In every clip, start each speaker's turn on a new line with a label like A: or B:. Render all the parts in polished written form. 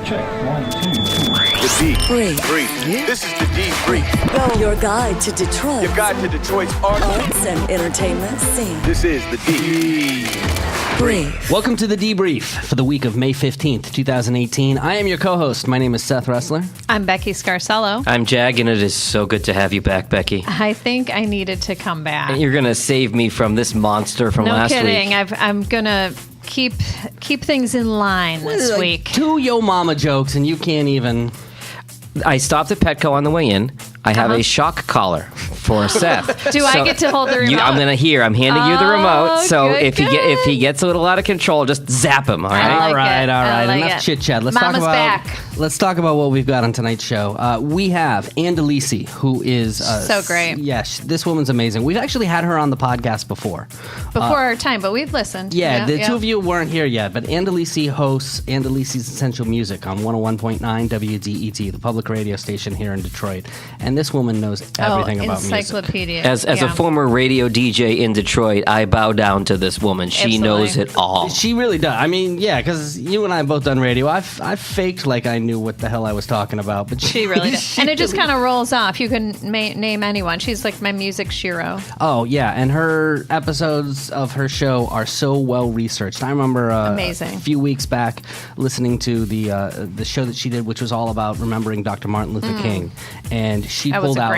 A: Check. 1, 2, 3.
B: The D. Brief. This is the D Brief.
C: Your guide to Detroit.
B: Your guide to Detroit's
C: arts and entertainment scene.
B: This is the D
C: Brief.
D: Welcome to the Debrief for the week of May 15th, 2018. I am your co-host. My name is Seth Ressler.
E: I'm Becky Scarcello.
F: I'm Jag, and it is so good to have you back, Becky.
E: I think I needed to come back.
F: And you're going to save me from this monster from last week.
E: No kidding. I'm going to keep things in line this week.
D: 2 Yo Mama jokes, and you can't even...
F: I stopped at Petco on the way in. I have a shock collar for Seth.
E: Do I get to hold the remote?
F: I'm handing you the remote. So
E: good,
F: if he gets a little out of control, just zap him. All right.
D: All right. Enough chit chat. Let's talk about what we've got on tonight's show. We have Delisi, who is
E: so great.
D: Yes, this woman's amazing. We've actually had her on the podcast before
E: our time, but we've listened.
D: Yeah, the two of you weren't here yet, but Delisi hosts Delisi's Essential Music on 101.9 WDET, the public radio station here in Detroit. And this woman knows everything about music.
E: Encyclopedia.
F: As a former radio DJ in Detroit, I bow down to this woman. She knows it all.
D: She really does. I mean, yeah, because you and I have both done radio. I faked like I knew what the hell I was talking about, but
E: she really does. And it just kind of rolls off. You can name anyone. She's like my music shiro.
D: Oh, yeah, and her episodes of her show are so well researched. I remember
E: amazing.
D: A few weeks back listening to the show that she did, which was all about remembering Dr. Martin Luther King, and she pulled out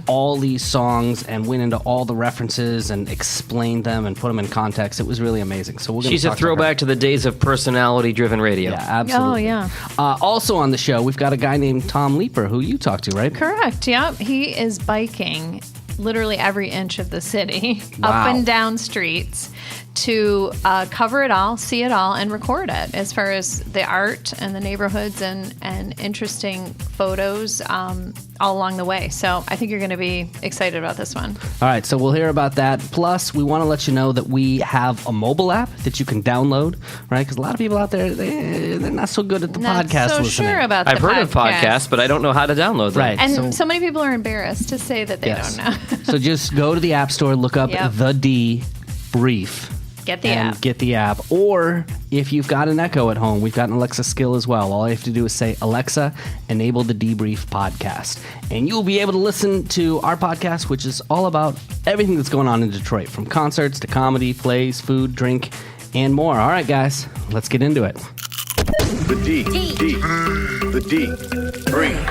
D: all these songs and went into all the references and explained them and put them in context. It was really amazing. So
F: she's a throwback to the days of personality-driven radio.
D: Yeah, absolutely.
E: Oh, yeah.
D: Also on the show, we've got a guy named Tom Leeper, who you talked to, right?
E: Correct. Yep. He is biking literally every inch of the city,
D: wow,
E: up and down streets, to cover it all, see it all, and record it as far as the art and the neighborhoods and interesting photos all along the way. So I think you're going to be excited about this one.
D: All right, so we'll hear about that. Plus, we want to let you know that we have a mobile app that you can download, right? Because a lot of people out there, they're not so good at the podcast listening.
E: Sure about
F: I've heard of podcasts, but I don't know how to download them.
D: Right.
E: And so many people are embarrassed to say that they don't know.
D: So just go to the App Store, look up the D Brief.
E: Get the app.
D: Or if you've got an Echo at home, we've got an Alexa skill as well. All you have to do is say, Alexa, enable the Debrief podcast. And you'll be able to listen to our podcast, which is all about everything that's going on in Detroit, from concerts to comedy, plays, food, drink, and more. All right, guys, let's get into it.
B: The D Brief.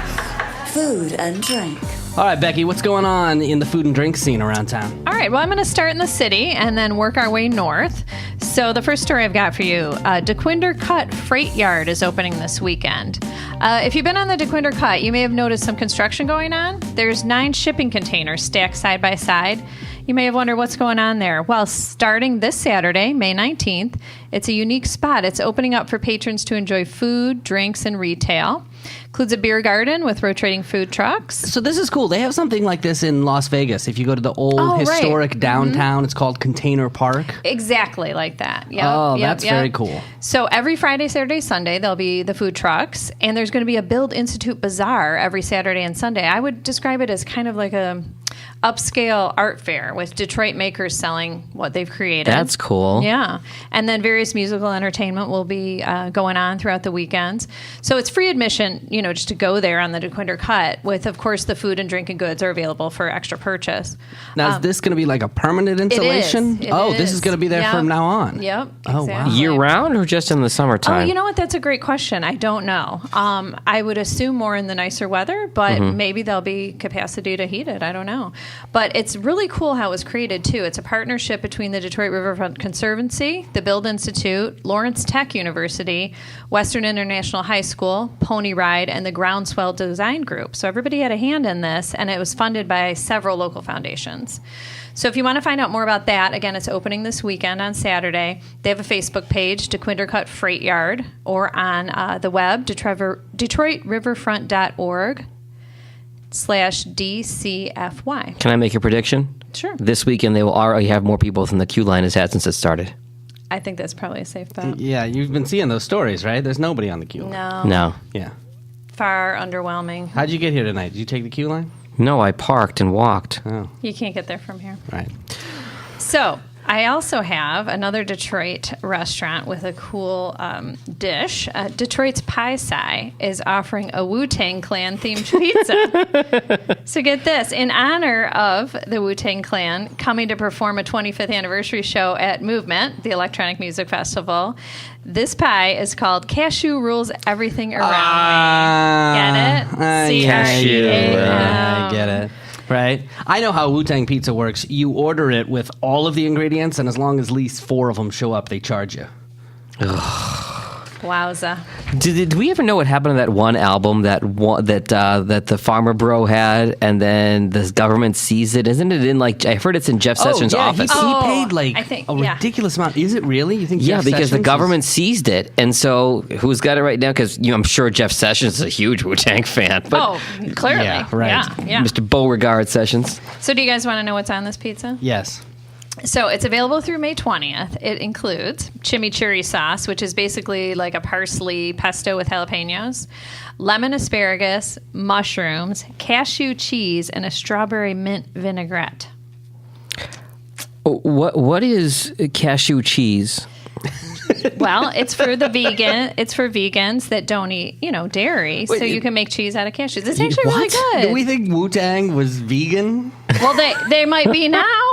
C: Food and drink.
D: All right, Becky, what's going on in the food and drink scene around town?
E: All right, well, I'm going to start in the city and then work our way north. So the first story I've got for you, DeQuinder Cut Freight Yard is opening this weekend. If you've been on the DeQuinder Cut, you may have noticed some construction going on. There's 9 shipping containers stacked side by side. You may have wondered what's going on there. Well, starting this Saturday, May 19th, it's a unique spot. It's opening up for patrons to enjoy food, drinks, and retail. Includes a beer garden with rotating food trucks.
D: So this is cool. They have something like this in Las Vegas. If you go to the old historic downtown, it's called Container Park.
E: Exactly like that.
D: Yep. That's very cool.
E: So every Friday, Saturday, Sunday, there'll be the food trucks, and there's going to be a Build Institute Bazaar every Saturday and Sunday. I would describe it as kind of like a upscale art fair with Detroit makers selling what they've created.
F: That's cool.
E: Yeah. And then various musical entertainment will be going on throughout the weekends. So it's free admission, just to go there on the DeQuinder Cut with, of course, the food and drinking goods are available for extra purchase.
D: Now, is this going to be like a permanent installation?
E: It is.
D: This is going to be there from now on.
E: Yep.
D: Oh,
E: exactly.
D: wow.
F: Year-round or just in the summertime?
E: Oh, you know what? That's a great question. I don't know. I would assume more in the nicer weather, but maybe there'll be capacity to heat it. I don't know. But it's really cool how it was created, too. It's a partnership between the Detroit Riverfront Conservancy, the Build Institute, Lawrence Tech University, Western International High School, Pony Ride, and the Groundswell Design Group. So everybody had a hand in this, and it was funded by several local foundations. So if you want to find out more about that, again, it's opening this weekend on Saturday. They have a Facebook page, DeQuinder Cut Freight Yard, or on the web, DetroitRiverfront.org/DCFY.
F: Can I make a prediction?
E: Sure.
F: This weekend they will already have more people than the queue line has had since it started.
E: I think that's probably a safe bet.
D: Yeah, you've been seeing those stories, right? There's nobody on the queue line.
F: No.
D: Yeah.
E: Far underwhelming.
D: How'd you get here tonight? Did you take the queue line?
F: No, I parked and walked.
D: Oh.
E: You can't get there from here.
D: Right.
E: So I also have another Detroit restaurant with a cool dish. Detroit's Pie Sai is offering a Wu-Tang Clan themed pizza. So get this. In honor of the Wu-Tang Clan coming to perform a 25th anniversary show at Movement, the electronic music festival, this pie is called Cashew Rules Everything Around Me. Get it?
D: I get it. Right? I know how Wu-Tang pizza works. You order it with all of the ingredients, and as long as at least 4 of them show up, they charge you.
E: Wowza.
F: Did we ever know what happened to that one album that the Farmer Bro had, and then the government seized it? Isn't it in I heard it's in Jeff Sessions' office.
D: He paid
E: I think,
D: ridiculous amount. Is it really? You think?
F: Yeah,
D: Jeff
F: because the
D: Sessions
F: government seized it, and so who's got it right now? Because I'm sure Jeff Sessions is a huge Wu-Tang fan. But
E: clearly.
D: Yeah, right.
E: Yeah.
F: Mr. Beauregard Sessions.
E: So do you guys want to know what's on this pizza?
D: Yes.
E: So it's available through May 20th. It includes chimichurri sauce, which is basically like a parsley pesto with jalapenos, lemon asparagus, mushrooms, cashew cheese, and a strawberry mint vinaigrette.
F: What is cashew cheese?
E: Well, it's for the vegan. It's for vegans that don't eat, dairy. So you can make cheese out of cashews. It's actually really good.
D: Do we think Wu-Tang was vegan?
E: Well, they might be now.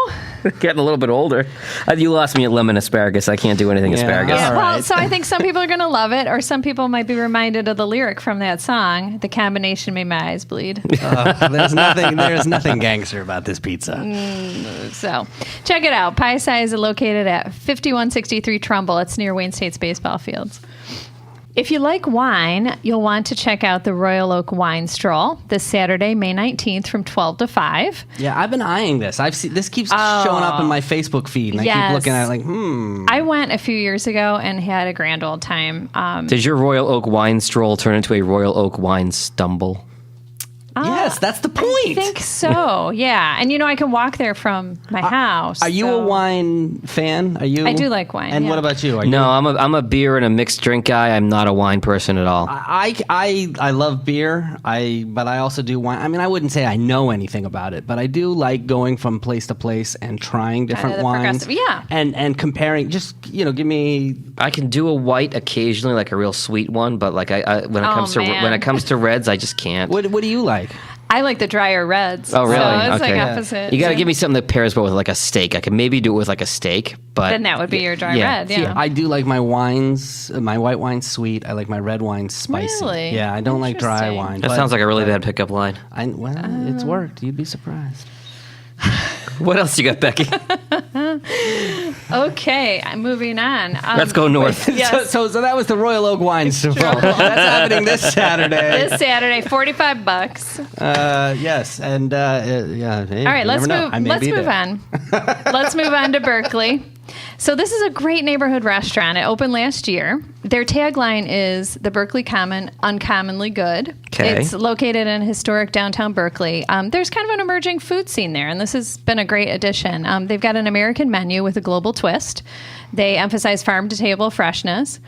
F: Getting a little bit older. You lost me at lemon asparagus. I can't do anything asparagus.
E: Yeah,
D: All
E: well,
D: right.
E: so I think some people are going to love it, or some people might be reminded of the lyric from that song. The combination made my eyes bleed.
D: There's nothing gangster about this pizza.
E: So check it out. Pie Sai is located at 5163 Trumbull. It's near Wayne State's baseball fields. If you like wine, you'll want to check out the Royal Oak Wine Stroll this Saturday, May 19th from 12 to 5.
D: Yeah, I've been eyeing this. This keeps showing up in my Facebook feed, and I keep looking at it
E: I went a few years ago and had a grand old time.
F: Did your Royal Oak Wine Stroll turn into a Royal Oak Wine Stumble?
D: Yes, that's the point.
E: I think so, yeah. And I can walk there from my house.
D: Are you a wine fan? Are you?
E: I do like wine.
D: And
E: yeah.
D: what about you?
F: No, I'm a beer and a mixed drink guy. I'm not a wine person at all.
D: I love beer. But I also do wine. I mean, I wouldn't say I know anything about it, but I do like going from place to place and trying different wines.
E: Yeah.
D: And comparing. Just give me.
F: I can do a white occasionally, like a real sweet one, but when it comes to reds, I just can't.
D: What do you like?
E: I like the drier reds.
F: Oh, really?
E: So it's
F: Okay.
E: opposite.
F: You got to give me something that pairs well with like a steak. I can maybe do it with like a steak, but
E: Then that would be your dry red, yeah.
D: See, I do like my wines, my white wine sweet. I like my red wine spicy.
E: Really?
D: Yeah, I don't like dry
E: Interesting.
D: wine.
F: that sounds like a really bad pickup line.
D: It's worked. You'd be surprised.
F: What else you got, Becky?
E: Okay, I'm moving on.
F: Let's go north.
E: Yes.
D: So that was the Royal Oak Wine Stroll. That's happening this Saturday.
E: This Saturday, $45.
D: Yes, and yeah. Hey,
E: All right, let's
D: move.
E: move on. Let's move on to Berkeley. So this is a great neighborhood restaurant. It opened last year. Their tagline is "The Berkeley Common, Uncommonly Good."
F: Okay.
E: It's located in historic downtown Berkeley. There's kind of an emerging food scene there, and this has been a great addition. They've got an American menu with a global twist. They emphasize farm-to-table freshness.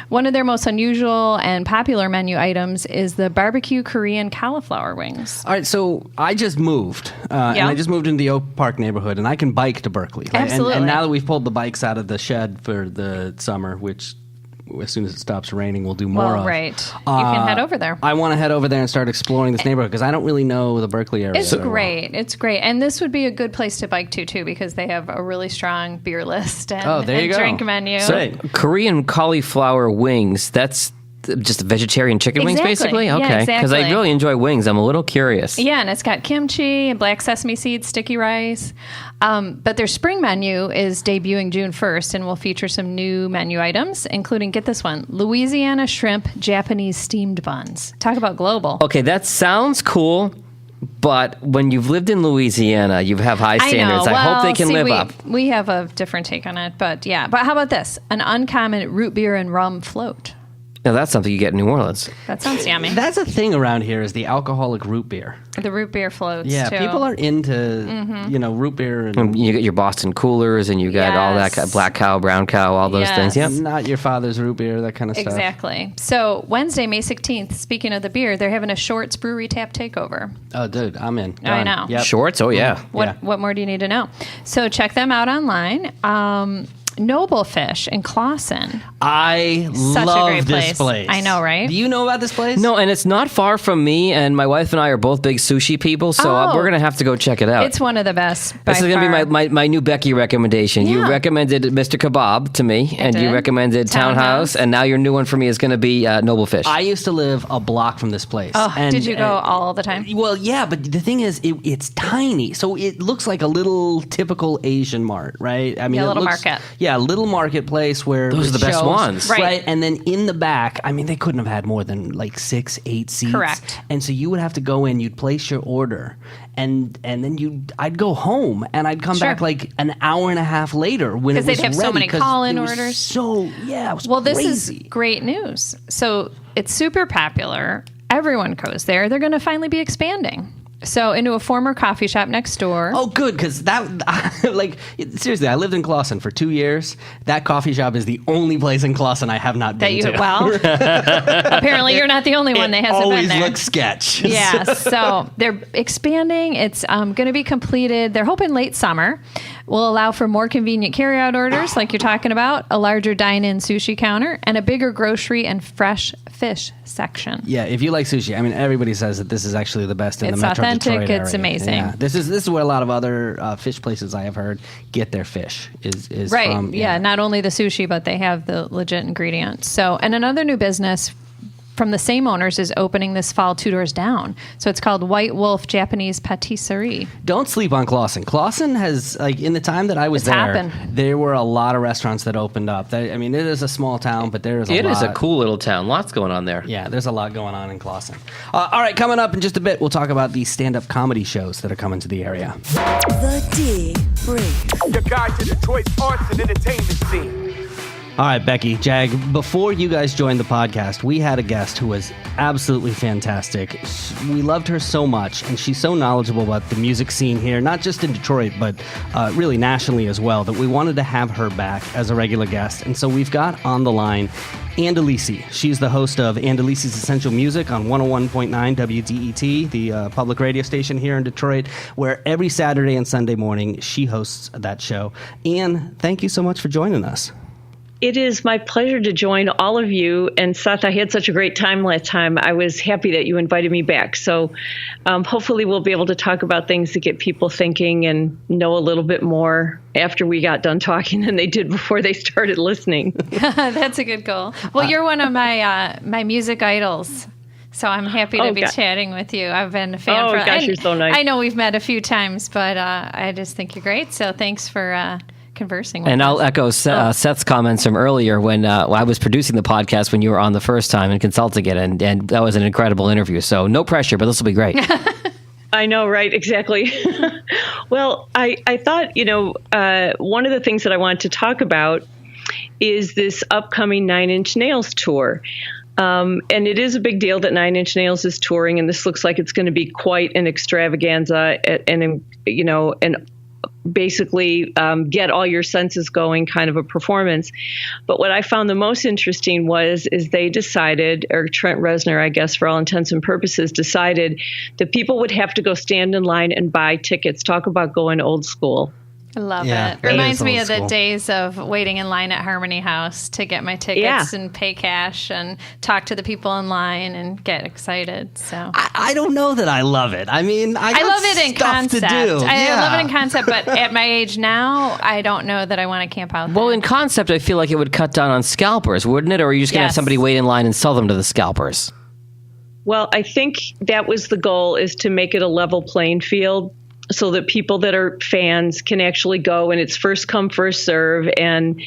E: One of their most unusual and popular menu items is the barbecue Korean cauliflower wings.
D: All right, so I just moved, and I just moved into the Oak Park neighborhood, and I can bike to Berkeley. Right?
E: Absolutely.
D: And now that we've pulled the bikes out of the shed for the summer, which as soon as it stops raining, we'll do more of.
E: Right. You can head over there.
D: I want to head over there and start exploring this neighborhood because I don't really know the Berkeley area.
E: It's
D: very well.
E: great. It's great. And this would be a good place to bike to, too, because they have a really strong beer list and,
D: there you go.
E: drink menu.
F: So Korean cauliflower wings, that's just vegetarian chicken wings,
E: Exactly.
F: basically?
E: Yeah,
F: Okay. Because I
E: exactly.
F: really enjoy wings. I'm a little curious.
E: Yeah, and it's got kimchi and black sesame seeds, sticky rice. But their spring menu is debuting June 1st and will feature some new menu items, including, get this one, Louisiana shrimp Japanese steamed buns. Talk about global.
F: Okay, that sounds cool. But when you've lived in Louisiana, you have high standards. I hope they can live up.
E: We have a different take on it, but yeah. But how about this? An uncommon root beer and rum float.
F: Now that's something you get in New Orleans.
E: That sounds yummy.
D: That's a thing around here is the alcoholic root beer.
E: The root beer floats,
D: Yeah,
E: too.
D: people are into, root beer. And
F: You get your Boston coolers, and you got all that
E: Yes.
F: Black Cow, Brown Cow, all those things.
E: Yes.
F: Yep.
D: not your father's root beer, that kind of stuff.
E: Exactly. So Wednesday, May 16th, speaking of the beer, they're having a Shorts Brewery Tap Takeover.
D: Oh, dude, I'm in.
E: I
D: Done.
E: know.
D: Yep.
F: Shorts? Oh, yeah.
E: What more do you need to know? So check them out online. Noble Fish in Clawson.
D: I
E: Such a
D: love
E: great
D: this place.
E: I know, right?
D: Do you know about this place?
F: No, and it's not far from me, and my wife and I are both big sushi people, so
E: Oh.
F: we're going to have to go check it out.
E: It's one of the best. By
F: This is going to
E: far.
F: be my new Becky recommendation. You
E: Yeah.
F: recommended Mr. Kebab to me, and you
E: did.
F: recommended Townhouse, and now your new one for me is going to be Noble Fish.
D: I used to live a block from this place.
E: Oh,
D: and,
E: did you go all the time?
D: Well, yeah, but the thing is, it's tiny, so it looks like a little typical Asian mart, right? I mean,
E: Yeah,
D: it
E: little
D: looks,
E: market.
D: Yeah, little marketplace where
F: Those are
D: with
F: the best
D: shelves,
F: ones.
E: Right.
D: And then in the back, I mean, they couldn't have had more than like 6, 8 seats.
E: Correct.
D: And so you would have to go in, you'd place your order, and then I'd go home, and I'd come
E: Sure.
D: back like an hour and a half later when it
E: 'Cause
D: was
E: they'd have so
D: ready,
E: many
D: 'cause
E: call-in
D: it was
E: orders.
D: So yeah, it was
E: Well, this is
D: crazy.
E: great news. So it's super popular. Everyone goes there. They're going to finally be expanding. So into a former coffee shop next door.
D: Oh, good, because that, seriously, I lived in Clawson for 2 years. That coffee shop is the only place in Clawson I have not been
E: that you
D: to.
E: well, apparently you're not the only one that hasn't
D: always
E: been there.
D: looks sketch.
E: Yeah, so they're expanding. It's going to be completed. They're hoping late summer. Will allow for more convenient carryout orders, like you're talking about, a larger dine-in sushi counter, and a bigger grocery and fresh fish section.
D: Yeah, if you like sushi, I mean, everybody says that this is actually the best in
E: It's
D: the Metro
E: authentic,
D: Detroit area.
E: it's amazing.
D: Yeah, this is where a lot of other fish places I have heard get their fish. Is
E: Right.
D: from,
E: yeah, not only the sushi, but they have the legit ingredients. So, and another new business from the same owners is opening this fall 2 doors down. So it's called White Wolf Japanese Patisserie.
D: Don't sleep on Clawson. Clawson has, like, in the time that I was
E: It's
D: there,
E: happened.
D: there were a lot of restaurants that opened up. I mean, it is a small town, but there is a lot.
F: It is a cool little town. Lots going on there.
D: Yeah, there's a lot going on in Clawson. All right, coming up in just a bit, we'll talk about the stand-up comedy shows that are coming to the area.
C: The debrief.
B: Your guide to Detroit's arts and entertainment scene.
D: All right, Becky, Jag, before you guys joined the podcast, we had a guest who was absolutely fantastic. We loved her so much, and she's so knowledgeable about the music scene here, not just in Detroit, but really nationally as well, that we wanted to have her back as a regular guest. And so we've got on the line Delisi. She's the host of Delisi's Essential Music on 101.9 WDET, the public radio station here in Detroit, where every Saturday and Sunday morning she hosts that show. Ann, thank you so much for joining us.
A: It is my pleasure to join all of you. And Seth, I had such a great time last time. I was happy that you invited me back. So hopefully we'll be able to talk about things that get people thinking and know a little bit more after we got done talking than they did before they started listening.
E: That's a good goal. Well, you're one of my my music idols. So I'm happy to
A: Oh,
E: be
A: God.
E: chatting with you. I've been a fan
A: Oh,
E: for
A: gosh, you're so nice.
E: I know we've met a few times, but I just think you're great. So thanks for conversing with
F: And
E: us.
F: I'll echo Seth's comments from earlier when I was producing the podcast when you were on the first time and consulting it, and that was an incredible interview. So no pressure, but this will be great.
A: I know, right? Exactly. Well, I thought, one of the things that I wanted to talk about is this upcoming 9 Inch Nails tour. And it is a big deal that 9 Inch Nails is touring, and this looks like it's going to be quite an extravaganza and basically get all your senses going kind of a performance. But what I found the most interesting is they decided, or Trent Reznor, I guess for all intents and purposes, decided that people would have to go stand in line and buy tickets. Talk about going old school.
E: I love
D: Yeah,
E: it.
D: that
E: Reminds
D: is
E: me
D: old
E: of the
D: school.
E: days of waiting in line at Harmony House to get my tickets
A: Yeah.
E: and pay cash and talk to the people in line and get excited. So
D: I don't know that I love it. I mean, I got
E: love it in
D: stuff
E: concept.
D: to do.
E: I love it in
D: Yeah.
E: concept, but at my age now, I don't know that I want to camp out there.
F: Well, in concept, I feel like it would cut down on scalpers, wouldn't it? Or are you just going to have
E: Yes.
F: somebody wait in line and sell them to the scalpers?
A: Well, I think that was the goal, is to make it a level playing field so that people that are fans can actually go, and it's first come, first serve. And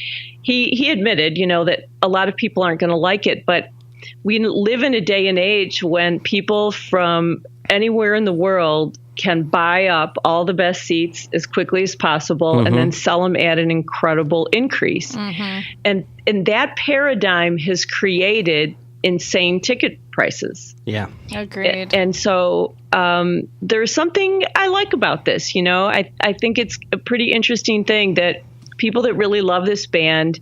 A: he admitted, that a lot of people aren't going to like it, but we live in a day and age when people from anywhere in the world can buy up all the best seats as quickly as possible and then sell them at an incredible increase. And that paradigm has created insane ticket prices.
D: Yeah.
E: Agreed.
A: And so there's something I like about this. I think it's a pretty interesting thing that people that really love this band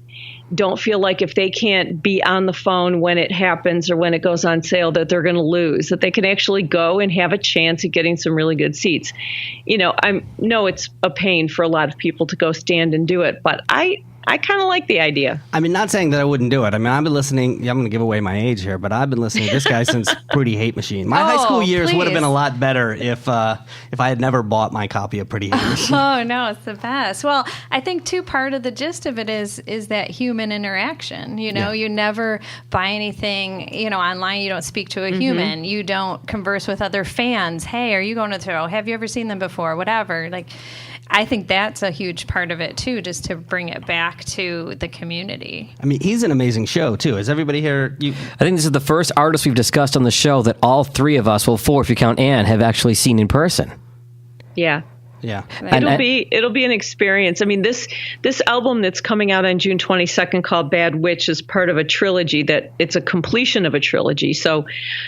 A: don't feel like if they can't be on the phone when it happens or when it goes on sale that they're going to lose, that they can actually go and have a chance at getting some really good seats. I know it's a pain for a lot of people to go stand and do it, but I kind of like the idea.
D: I mean, not saying that I wouldn't do it. I mean, I've been listening. I'm going to give away my age here, but I've been listening to this guy since Pretty Hate Machine. My high school years would have been a lot better if I had never bought my copy of Pretty Hate Machine.
E: Oh, no, it's the best. Well, I think, too, part of the gist of it is that human interaction. You never buy anything, online. You don't speak to a human. You don't converse with other fans. Hey, are you going to the show? Have you ever seen them before? Whatever. I think that's a huge part of it, too, just to bring it back to the community.
D: I mean, he's an amazing show, too. Is everybody here?
F: I think this is the first artist we've discussed on the show that all three of us, well, four if you count Ann, have actually seen in person.
A: Yeah.
D: Yeah.
A: It'll be an experience. I mean, this album that's coming out on June 22nd called Bad Witch is part of a trilogy that it's a completion of a trilogy. So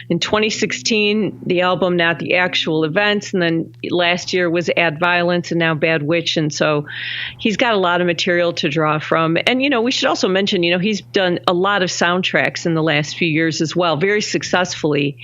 A: in 2016, the album, not the actual events. And then last year was Add Violence and now Bad Witch. And so he's got a lot of material to draw from. And, we should also mention, he's done a lot of soundtracks in the last few years as well, very successfully.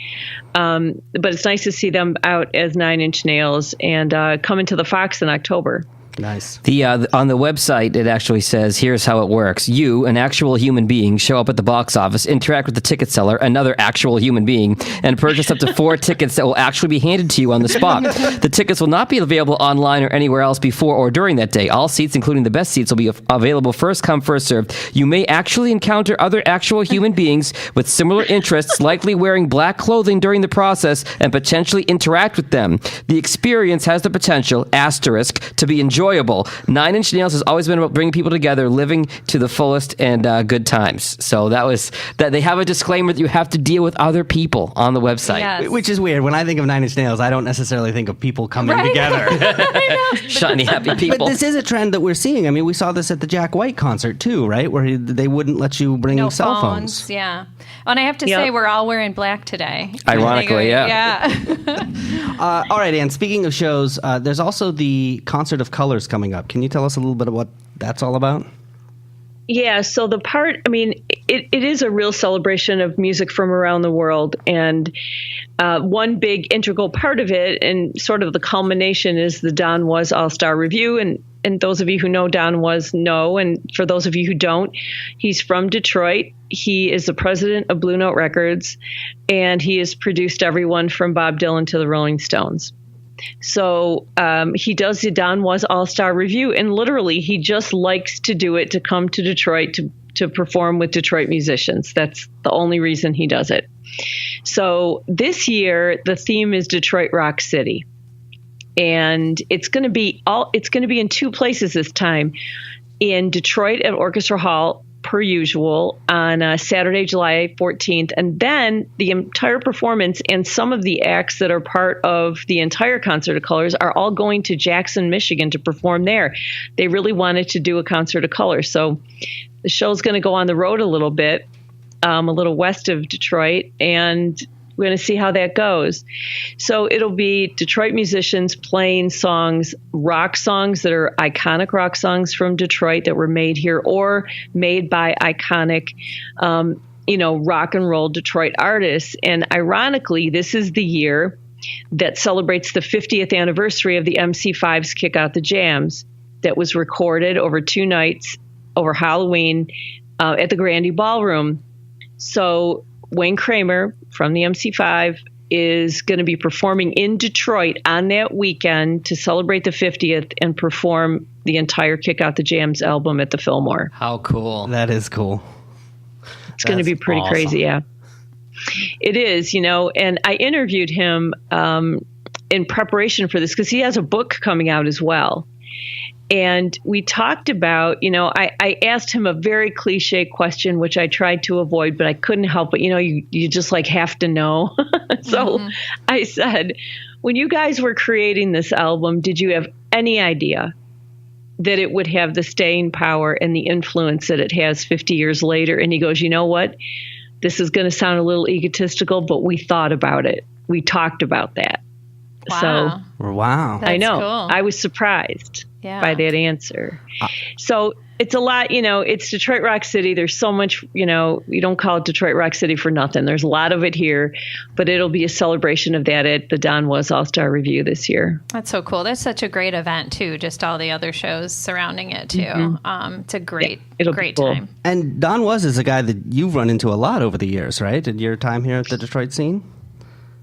A: But it's nice to see them out as Nine Inch Nails and coming to the Fox in October.
D: Nice.
F: On the website, it actually says, here's how it works. You, an actual human being, show up at the box office, interact with the ticket seller, another actual human being, and purchase up to 4 tickets that will actually be handed to you on the spot. The tickets will not be available online or anywhere else before or during that day. All seats, including the best seats, will be available first come, first served. You may actually encounter other actual human beings with similar interests, likely wearing black clothing during the process, and potentially interact with them. The experience has the potential, *, to be enjoyable. Nine Inch Nails has always been about bringing people together, living to the fullest, and good times. So that they have a disclaimer that you have to deal with other people on the website.
E: Yes.
D: Which is weird. When I think of Nine Inch Nails, I don't necessarily think of people coming together.
F: Shiny, happy people.
D: But this is a trend that we're seeing. I mean, we saw this at the Jack White concert too, right? Where they wouldn't let you bring
E: No
D: cell phones.
E: Yeah. And I have to say, we're all wearing black today.
F: Ironically, yeah.
D: All right, Ann, speaking of shows, there's also the Concert of Colors coming up. Can you tell us a little bit of what that's all about?
A: Yeah, so it is a real celebration of music from around the world. And one big integral part of it and sort of the culmination is the Don Was All-Star Review. And those of you who know Don Was know. And for those of you who don't, he's from Detroit. He is the president of Blue Note Records. And he has produced everyone from Bob Dylan to the Rolling Stones. So he does the Don Was All-Star Review, and literally he just likes to do it, to come to Detroit to perform with Detroit musicians. That's the only reason he does it. So this year the theme is Detroit Rock City, and it's going to be in 2 places this time, in Detroit at Orchestra Hall per usual on Saturday, July 14th. And then the entire performance and some of the acts that are part of the entire Concert of Colors are all going to Jackson, Michigan to perform there. They really wanted to do a Concert of Colors. So the show's going to go on the road a little bit, a little west of Detroit, and we're going to see how that goes. So it'll be Detroit musicians playing rock songs that are iconic rock songs from Detroit that were made here or made by iconic, rock and roll Detroit artists. And ironically, this is the year that celebrates the 50th anniversary of the MC5's Kick Out the Jams that was recorded over 2 nights over Halloween at the Grandy Ballroom. So Wayne Kramer from the MC5 is going to be performing in Detroit on that weekend to celebrate the 50th and perform the entire Kick Out the Jams album at the Fillmore.
F: How cool.
D: That is cool.
A: It's going to be pretty crazy, yeah. It is, and I interviewed him in preparation for this because he has a book coming out as well. And we talked about, I asked him a very cliche question, which I tried to avoid, but I couldn't help it. You just have to know. So I said, when you guys were creating this album, did you have any idea that it would have the staying power and the influence that it has 50 years later? And he goes, you know what? This is going to sound a little egotistical, but we thought about it. We talked about that.
E: Wow.
D: Wow.
E: That's
A: I know.
E: cool.
A: I was surprised by that answer. So it's a lot, it's Detroit Rock City. There's so much, you don't call it Detroit Rock City for nothing. There's a lot of it here, but it'll be a celebration of that at the Don Was All-Star Review this year.
E: That's so cool. That's such a great event too. Just all the other shows surrounding it too. It's a great
A: cool.
E: time.
D: And Don Was is a guy that you've run into a lot over the years, right? In your time here at the Detroit scene?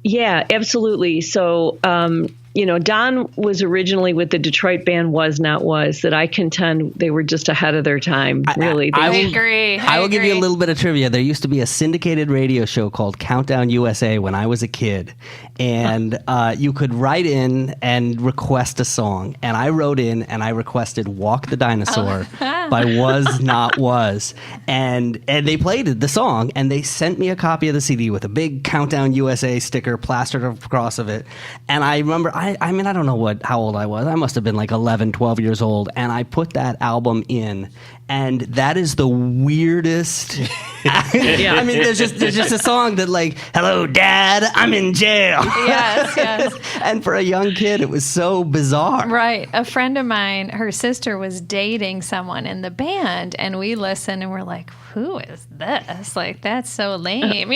A: Yeah, absolutely. So, Don was originally with the Detroit band Was Not Was, that I contend they were just ahead of their time, really.
E: I agree.
D: I will give you a little bit of trivia. There used to be a syndicated radio show called Countdown USA when I was a kid, and you could write in and request a song. And I wrote in and I requested Walk the Dinosaur by Was Not Was. And they played the song, and they sent me a copy of the CD with a big Countdown USA sticker plastered across of it. And I remember, I mean, I don't know how old I was. I must have been like 11, 12 years old. And I put that album in, and that is the weirdest. I mean, there's just a song that like, hello, Dad, I'm in jail.
E: Yes.
D: And for a young kid, it was so bizarre.
E: Right. A friend of mine, her sister was dating someone in the band, and we listened and we're like, who is this? Like, that's so lame,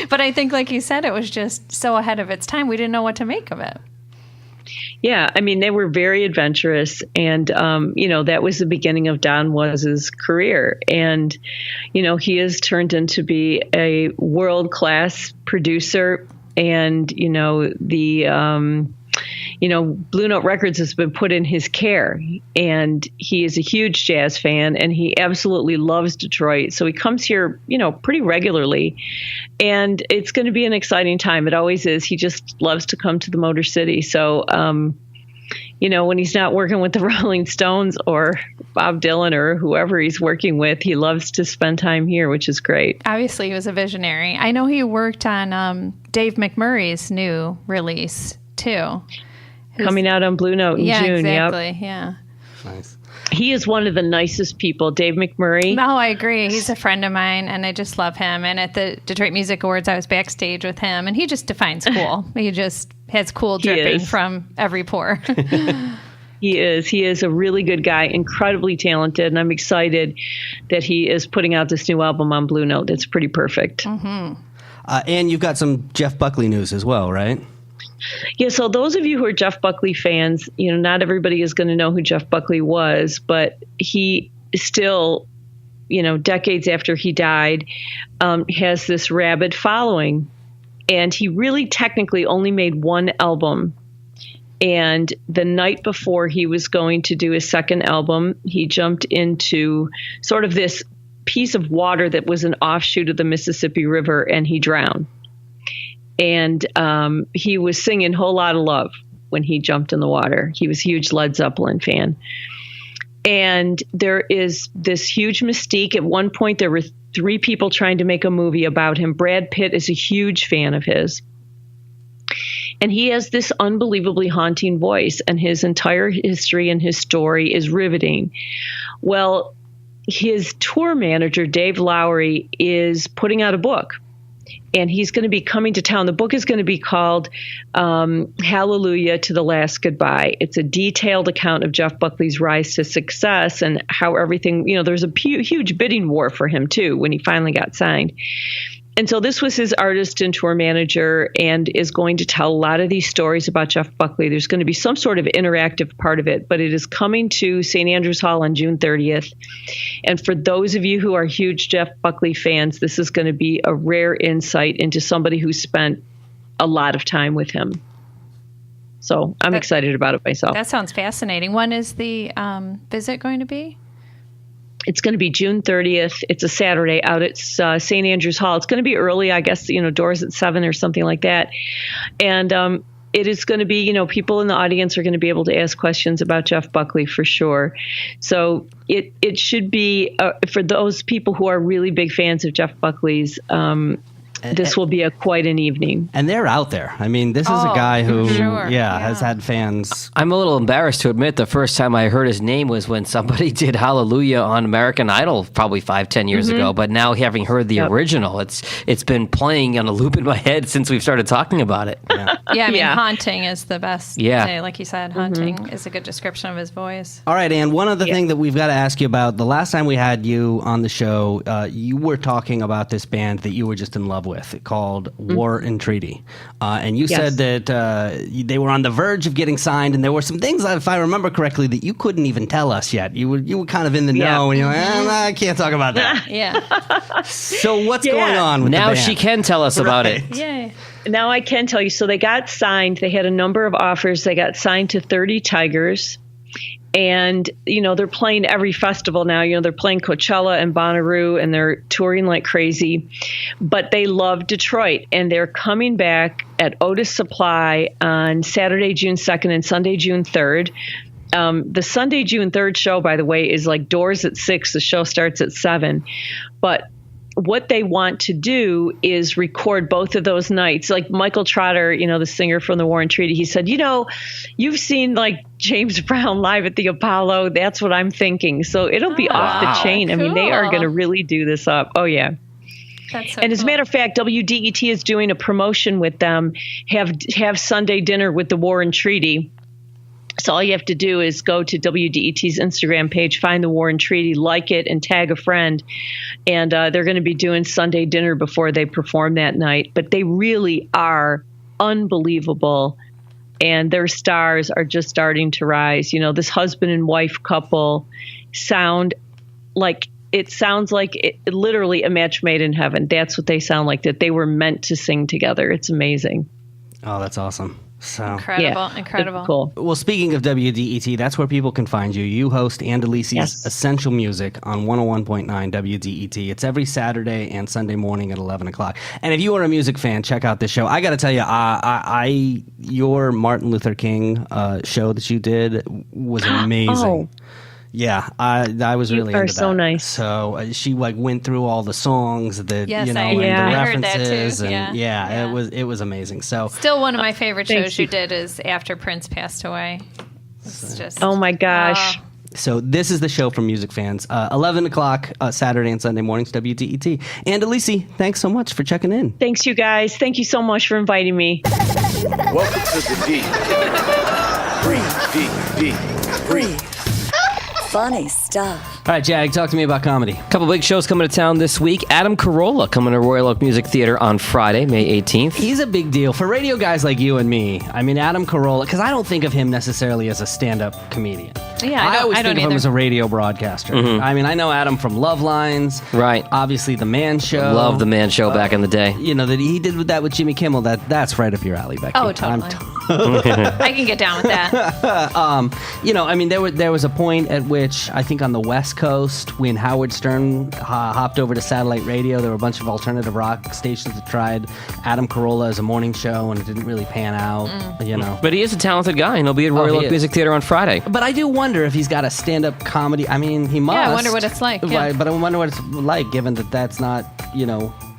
E: But I think, like you said, it was just so ahead of its time. We didn't know what to make of it.
A: Yeah, I mean, they were very adventurous, and that was the beginning of Don Was's career, and he has turned into be a world-class producer, and Blue Note Records has been put in his care, and he is a huge jazz fan, and he absolutely loves Detroit. So he comes here, pretty regularly, and it's going to be an exciting time. It always is. He just loves to come to the Motor City. So, when he's not working with the Rolling Stones or Bob Dylan or whoever he's working with, he loves to spend time here, which is great.
E: Obviously, he was a visionary. I know he worked on Dave McMurray's new release too.
A: Coming out on Blue Note in June.
E: Exactly.
A: Yep.
E: Yeah.
D: Nice.
A: He is one of the nicest people, Dave McMurray.
E: No, I agree. He's a friend of mine, and I just love him. And at the Detroit Music Awards, I was backstage with him, and he just defines cool. He just has cool dripping from every pore.
A: He is. He is a really good guy, incredibly talented, and I'm excited that he is putting out this new album on Blue Note. It's pretty perfect.
E: Mm-hmm.
D: And you've got some Jeff Buckley news as well, right?
A: Yeah, so those of you who are Jeff Buckley fans, not everybody is going to know who Jeff Buckley was, but he still, decades after he died, has this rabid following. And he really technically only made one album. And the night before he was going to do his second album, he jumped into sort of this piece of water that was an offshoot of the Mississippi River, and he drowned. And he was singing Whole Lotta Love when he jumped in the water. He was a huge Led Zeppelin fan. And there is this huge mystique. At one point, there were 3 people trying to make a movie about him. Brad Pitt is a huge fan of his. And he has this unbelievably haunting voice, and his entire history and his story is riveting. Well, his tour manager, Dave Lowry, is putting out a book. And he's going to be coming to town. The book is going to be called Hallelujah to the Last Goodbye. It's a detailed account of Jeff Buckley's rise to success and how everything, there's a huge bidding war for him, too, when he finally got signed. And so this was his artist and tour manager, and is going to tell a lot of these stories about Jeff Buckley. There's going to be some sort of interactive part of it, but it is coming to St. Andrews Hall on June 30th. And for those of you who are huge Jeff Buckley fans, this is going to be a rare insight into somebody who spent a lot of time with him. So I'm excited about it myself.
E: That sounds fascinating. When is the visit going to be?
A: It's going to be June 30th. It's a Saturday out at St. Andrews Hall. It's going to be early, I guess, doors at 7 or something like that. And it is going to be, people in the audience are going to be able to ask questions about Jeff Buckley for sure. So it should be, for those people who are really big fans of Jeff Buckley's, this will be quite an evening.
D: And they're out there. I mean, this is a guy who,
E: sure.
D: has had fans.
F: I'm a little embarrassed to admit the first time I heard his name was when somebody did Hallelujah on American Idol probably 5-10 years ago. But now having heard the original, it's been playing on a loop in my head since we've started talking about it.
E: Yeah, I mean, haunting is the best.
F: Yeah.
E: Like you said, haunting is a good description of his voice.
D: All right, Ann, one other thing that we've got to ask you about. The last time we had you on the show, you were talking about this band that you were just in love with called War and Treaty. And you said that they were on the verge of getting signed, and there were some things, if I remember correctly, that you couldn't even tell us yet. You were kind of in the know, and you're like, I can't talk about that.
E: Yeah.
D: So what's going on with
F: now
D: the band?
F: she can tell us about it.
E: Yay.
A: Now I can tell you. So they got signed. They had a number of offers. They got signed to 30 Tigers. And, they're playing every festival now. They're playing Coachella and Bonnaroo, and they're touring like crazy. But they love Detroit, and they're coming back at Otis Supply on Saturday, June 2nd and Sunday, June 3rd. The Sunday, June 3rd show, by the way, is like doors at 6. The show starts at 7. But what they want to do is record both of those nights. Like Michael Trotter, the singer from the War and Treaty, he said, you've seen like James Brown live at the Apollo. That's what I'm thinking. So it'll be off the chain.
E: Cool.
A: I mean, they are going to really do this up. Oh, yeah.
E: That's so
A: and as a matter of fact, WDET is doing a promotion with them, have Sunday dinner with the War and Treaty. So all you have to do is go to WDET's Instagram page, find the War and Treaty, like it, and tag a friend. And they're going to be doing Sunday dinner before they perform that night. But they really are unbelievable. And their stars are just starting to rise. This husband and wife couple sounds like literally a match made in heaven. That's what they sound like, that they were meant to sing together. It's amazing.
D: Oh, that's awesome. So
E: Incredible.
A: Cool.
D: Well, speaking of WDET, that's where people can find you. You host Delisi's Essential Music on 101.9 WDET. It's every Saturday and Sunday morning at 11 o'clock. And if you are a music fan, check out this show. I got to tell you, your Martin Luther King show that you did was amazing.
A: Oh.
D: Yeah, I was really into that.
A: So nice.
D: So she went through all the songs, and the
E: I
D: references,
E: heard that too.
D: and it was amazing. So
E: still one of my favorite shows you did is after Prince passed away. It's just
A: oh my gosh.
D: So this is the show for music fans. 11 o'clock Saturday and Sunday mornings, WDET. And Delisi, thanks so much for checking in.
A: Thanks, you guys. Thank you so much for inviting me.
B: Welcome to the D. Breathe.
C: Funny stuff.
D: All right, Jag, talk to me about comedy.
F: A couple big shows coming to town this week. Adam Carolla coming to Royal Oak Music Theater on Friday, May 18th.
D: He's a big deal for radio guys like you and me. I mean, Adam Carolla, because I don't think of him necessarily as a stand-up comedian.
E: Yeah,
D: I always think of him
E: either.
D: as a radio broadcaster. I mean, I know Adam from Love Lines.
F: Right.
D: Obviously, The Man Show.
F: Love The Man Show back in the day.
D: That he did that with Jimmy Kimmel. That's right up your alley, Becky.
E: Oh, totally. I can get down with that.
D: I mean, there was a point at which I think on the West Coast when Howard Stern hopped over to satellite radio, there were a bunch of alternative rock stations that tried Adam Carolla as a morning show, and it didn't really pan out.
F: But he is a talented guy, and he'll be at Royal Oak Music Theater on Friday.
D: But I do wonder if he's got a stand-up comedy. I mean, he must.
E: Yeah, I wonder what it's like. Yeah.
D: But I wonder what it's like, given that that's not,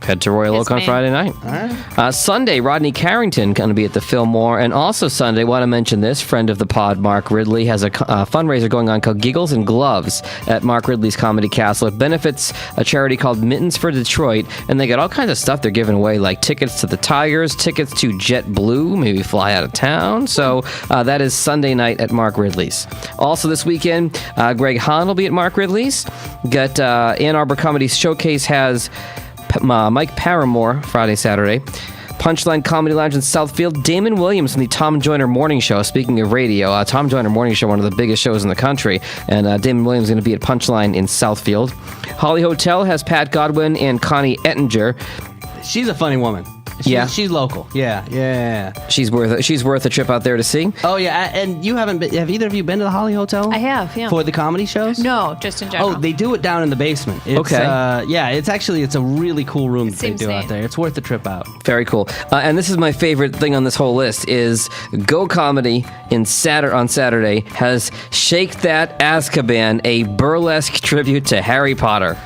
F: Head to Royal Oak on Friday night.
D: All right.
F: Sunday, Rodney Carrington going to be at the Fillmore. And also Sunday, want to mention this, friend of the pod, Mark Ridley, has a fundraiser going on called Giggles and Gloves at Mark Ridley's Comedy Castle. It benefits a charity called Mittens for Detroit. And they got all kinds of stuff they're giving away, like tickets to the Tigers, tickets to JetBlue, maybe fly out of town. So that is Sunday night at Mark Ridley's. Also this weekend, Greg Hahn will be at Mark Ridley's. Got Ann Arbor Comedy Showcase has Mike Paramore, Friday, Saturday. Punchline Comedy Lounge in Southfield. Damon Williams from the Tom Joyner Morning Show. Speaking of radio, Tom Joyner Morning Show, one of the biggest shows in the country. And Damon Williams is going to be at Punchline in Southfield. Holly Hotel has Pat Godwin and Connie Ettinger.
D: She's a funny woman. She's local. Yeah.
F: She's worth a trip out there to see.
D: Oh yeah, and you haven't been? Have either of you been to the Holly Hotel?
E: I have. Yeah.
D: For the comedy shows?
E: No, just in general.
D: Oh, they do it down in the basement.
F: Okay.
D: It's a really cool room that they do
E: neat.
D: out there. It's worth the trip out.
F: Very cool. And this is my favorite thing on this whole list is Go Comedy on Saturday has Shake That Azkaban, a burlesque tribute to Harry Potter.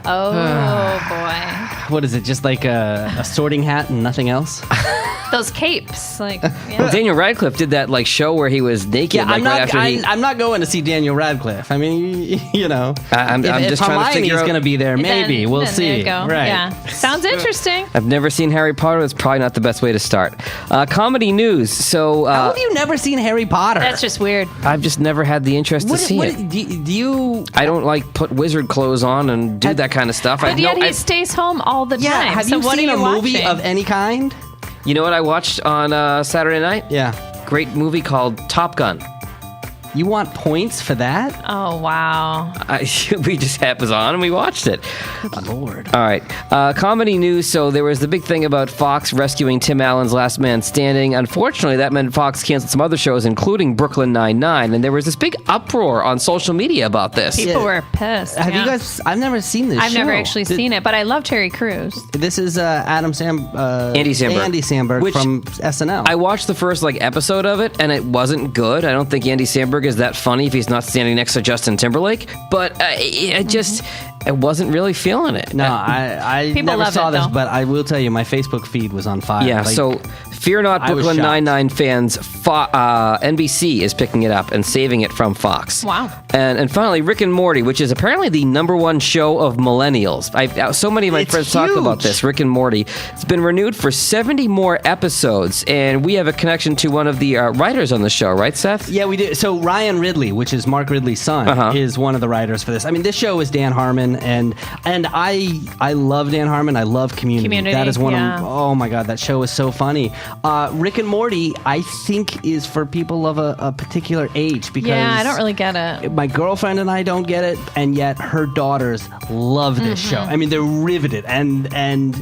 E: Oh boy.
D: what is it? Just like a sorting hat and nothing else?
E: Those capes, like. Yeah.
F: Well, Daniel Radcliffe did that like show where he was naked.
D: Yeah,
F: like,
D: I'm not going to see Daniel Radcliffe. I mean,
F: I'm
D: if
F: just trying to figure out.
D: Hermione's going to be there, maybe we'll see.
E: There you go.
D: Right?
E: Yeah, sounds interesting.
F: I've never seen Harry Potter. It's probably not the best way to start. Comedy news. So
D: how have you never seen Harry Potter?
E: That's just weird.
F: I've just never had the interest to see it.
D: Do you?
F: I don't like put wizard clothes on and do that kind of stuff.
E: But yet he stays home all the time.
D: Yeah. Have
E: so
D: you
E: what
D: seen
E: are you
D: a movie
E: watching?
D: of any kind?
F: You know what I watched on Saturday night?
D: Yeah.
F: Great movie called Top Gun.
D: You want points for that?
E: Oh, wow.
F: We just had was on and we watched it.
D: Good Lord.
F: All right. Comedy news. So there was the big thing about Fox rescuing Tim Allen's Last Man Standing. Unfortunately, that meant Fox canceled some other shows, including Brooklyn Nine-Nine. And there was this big uproar on social media about this.
E: People were pissed.
D: Have you guys? I've never seen this.
E: I've never actually seen it, but I love Terry Crews.
D: This is Andy Samberg. Andy Samberg from SNL.
F: I watched the first episode of it, and it wasn't good. I don't think Andy Samberg is that funny if he's not standing next to Justin Timberlake. But I wasn't really feeling it.
D: No, I never saw this, but I will tell you, my Facebook feed was on fire.
F: Yeah, so fear not, Brooklyn Nine-Nine fans. NBC is picking it up and saving it from Fox.
E: Wow.
F: And finally, Rick and Morty, which is apparently the #1 show of millennials. So many of my friends talk about this. Rick and Morty. It's been renewed for 70 more episodes, and we have a connection to one of the writers on the show, right, Seth?
D: Yeah, we do. So Ryan Ridley, which is Mark Ridley's son, is one of the writers for this. I mean, this show is Dan Harmon, and I love Dan Harmon. I love Community. That is one of oh my god, that show is so funny. Rick and Morty, I think, is for people of a particular age because
E: I don't really get it.
D: My girlfriend and I don't get it, and yet her daughters love this show. I mean, they're riveted, and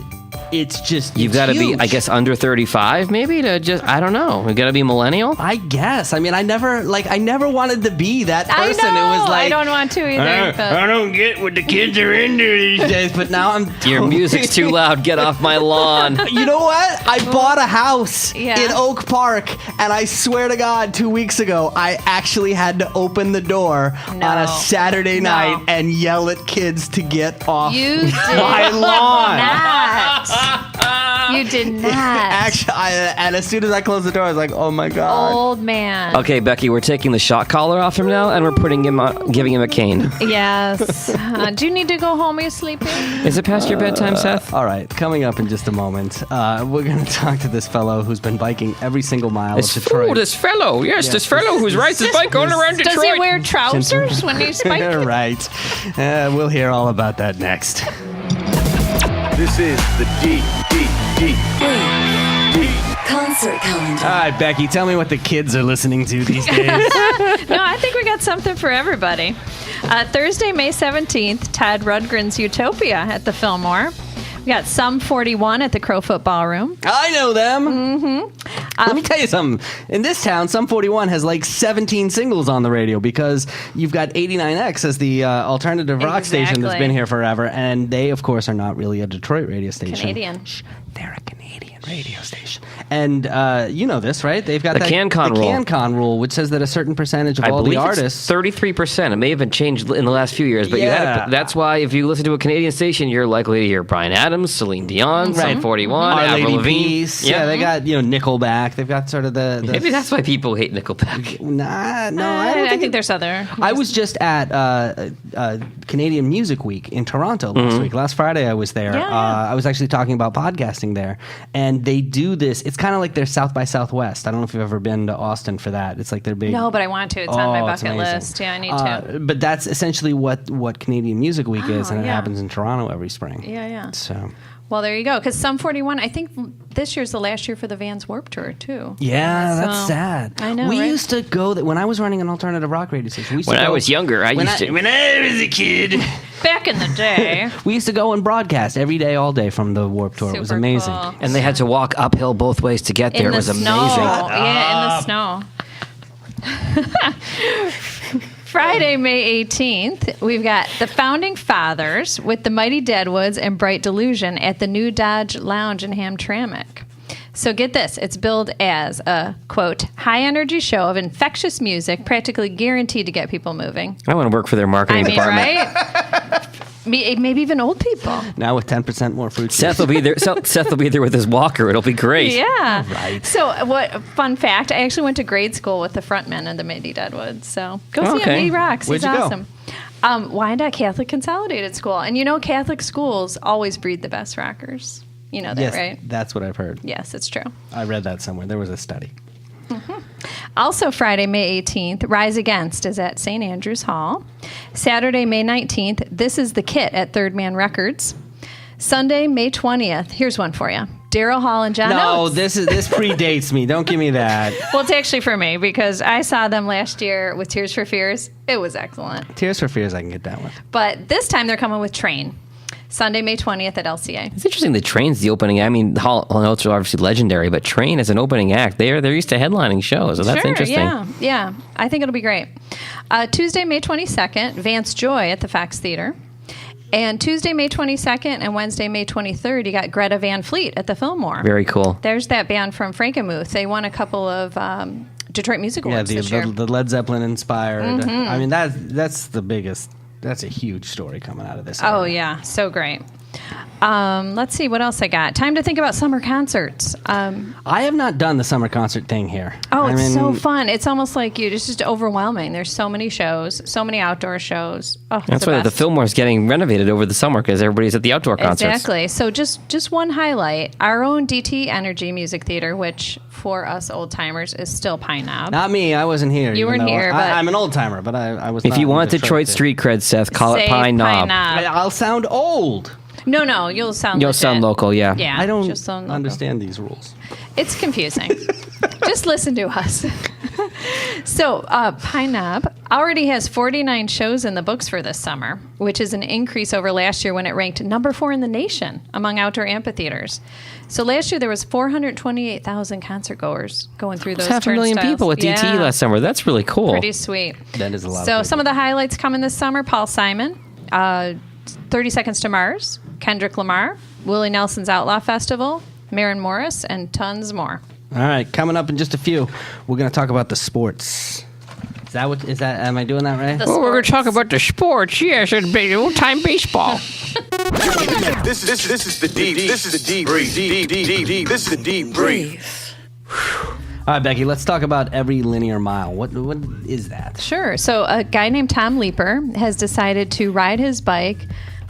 D: it's just
F: you've got to be, I guess, under 35 maybe to just I don't know. You got to be millennial.
D: I guess. I mean, I never wanted to be that person.
E: I know.
D: It was like
E: I don't want to either.
D: I don't get what the kids are into these days, but now I'm.
F: Your music's too loud. Get off my lawn.
D: You know what? I bought a house in Oak Park, and I swear to God, 2 weeks ago, I actually had to open the door on a Saturday night and yell at kids to get off my lawn.
E: You did not.
D: Actually, and as soon as I closed the door, I was like, "Oh my god!"
E: Old man.
F: Okay, Becky, we're taking the shot collar off him now, and we're giving him a cane.
E: Yes. Do you need to go home? Are you sleeping?
F: Is it past your bedtime, Seth?
D: All right, coming up in just a moment, we're going to talk to this fellow who's been biking every single mile of Detroit.
F: This fellow who's rides his bike all around Detroit.
E: Does he wear trousers when he's biking?
D: Right. We'll hear all about that next.
B: This is the D.
C: Concert calendar.
D: All right, Becky, tell me what the kids are listening to these days.
E: No, I think we got something for everybody. Thursday, May 17th, Todd Rundgren's Utopia at the Fillmore. We got Sum 41 at the Crowfoot Ballroom.
D: I know them. Let me tell you something. In this town, Sum 41 has like 17 singles on the radio because you've got 89X as the alternative rock station that's been here forever. And they, of course, are not really a Detroit radio station.
E: Canadian.
D: They're a Canadian radio station. And you know this, right? They've got
F: the
D: CanCon rule, which says that a certain percentage of all the artists...
F: 33%. It may have been changed in the last few years, but that's why if you listen to a Canadian station, you're likely to hear Bryan Adams, Celine Dion, Sum 41, Avril Lavigne.
D: Yeah, they got Nickelback. They've got sort of the
F: maybe that's why people hate Nickelback.
E: I think there's other.
D: I was just at Canadian Music Week in Toronto last week. Last Friday I was there. I was actually talking about podcasting there, and they do this. It's kind of like their South by Southwest. I don't know if you've ever been to Austin for that. It's like their big.
E: No, but I want to. It's on my bucket list. Yeah, I need to.
D: But that's essentially what Canadian Music Week is, and it happens in Toronto every spring.
E: Yeah.
D: So.
E: Well, there you go. Because Sum 41, I think this year's the last year for the Vans Warped Tour, too.
D: Yeah, that's sad.
E: I know,
D: We used to go, when I was running an alternative rock radio station,
F: when I was younger, when I was a kid.
E: Back in the day.
D: We used to go and broadcast every day, all day from the Warped Tour. It was amazing.
E: Cool.
F: And they had to walk uphill both ways to get there. It was amazing.
E: Yeah, in the snow. Friday, May 18th, we've got the Founding Fathers with the Mighty Deadwoods and Bright Delusion at the New Dodge Lounge in Hamtramck. So get this, it's billed as a, quote, high-energy show of infectious music, practically guaranteed to get people moving.
F: I want to work for their marketing department.
E: Right? Maybe even old people.
D: Now with 10% more fruit juice.
F: Seth will be there. Seth will be there with his walker. It'll be great.
E: Yeah.
D: Right.
E: So, fun fact, I actually went to grade school with the frontman of the Mighty Deadwoods. So, go see him. He rocks.
D: Where'd
E: He's
D: you go?
E: awesome. Wyandotte Catholic Consolidated School. And Catholic schools always breed the best rockers. You know that,
D: Yes,
E: right?
D: that's what I've heard.
E: Yes, it's true.
D: I read that somewhere. There was a study.
E: Also, Friday, May 18th, Rise Against is at St. Andrews Hall. Saturday, May 19th, This Is the Kit at Third Man Records. Sunday, May 20th, here's one for you. Daryl Hall and John Oates.
D: this predates me. Don't give me that.
E: Well, it's actually for me because I saw them last year with Tears for Fears. It was excellent.
D: Tears for Fears, I can get that one.
E: But this time they're coming with Train. Sunday, May 20th at LCA.
F: It's interesting that Train's the opening. I mean, Hall & Oates are obviously legendary, but Train as an opening act, they're used to headlining shows, so that's interesting.
E: Yeah. I think it'll be great. Tuesday, May 22nd, Vance Joy at the Fox Theater. And Tuesday, May 22nd and Wednesday, May 23rd, you got Greta Van Fleet at the Fillmore.
F: Very cool.
E: There's that band from Frankenmuth. They won a couple of Detroit Music Awards this year.
D: The Led Zeppelin inspired. I mean, that's the biggest. That's a huge story coming out of this.
E: Oh,
D: era.
E: yeah. So great. Let's see what else I got. Time to think about summer concerts.
D: I have not done the summer concert thing here.
E: Oh, it's so fun. It's almost like it's just overwhelming. There's so many shows, so many outdoor shows. Oh,
F: That's why the Fillmore's getting renovated over the summer because everybody's at the outdoor concerts.
E: Exactly. So just one highlight. Our own DT Energy Music Theater, which for us old timers is still Pine Knob.
D: Not me. I wasn't here.
E: You weren't here, but
D: I'm an old timer, but I was.
F: If
D: not
F: you
D: in
F: want Detroit street cred, Seth, call it
E: Say
F: Pine Knob.
D: I'll sound old.
E: No, you'll sound
F: You'll
E: legit.
F: sound local, yeah.
E: Yeah,
D: I don't
E: just sound local.
D: understand these rules.
E: It's confusing. Just listen to us. So, Pine Knob already has 49 shows in the books for this summer, which is an increase over last year when it ranked number 4 in the nation among outdoor amphitheaters. So last year there was 428,000 concert goers going through those
F: That's 500,000 people at DT last summer. That's really cool.
E: Pretty sweet.
D: That is a lot.
E: So some of the highlights coming this summer: Paul Simon, 30 Seconds to Mars, Kendrick Lamar, Willie Nelson's Outlaw Festival, Maren Morris, and tons more.
D: All right, coming up in just a few, we're going to talk about the sports. Is that? Am I doing that right?
F: We're going to talk about the sports. Yes, it'd be old-time baseball.
B: This is the deep. This is the deep brief. Deep. This is the deep brief.
D: All right, Becky, let's talk about every linear mile. What is that?
E: Sure. So a guy named Tom Leeper has decided to ride his bike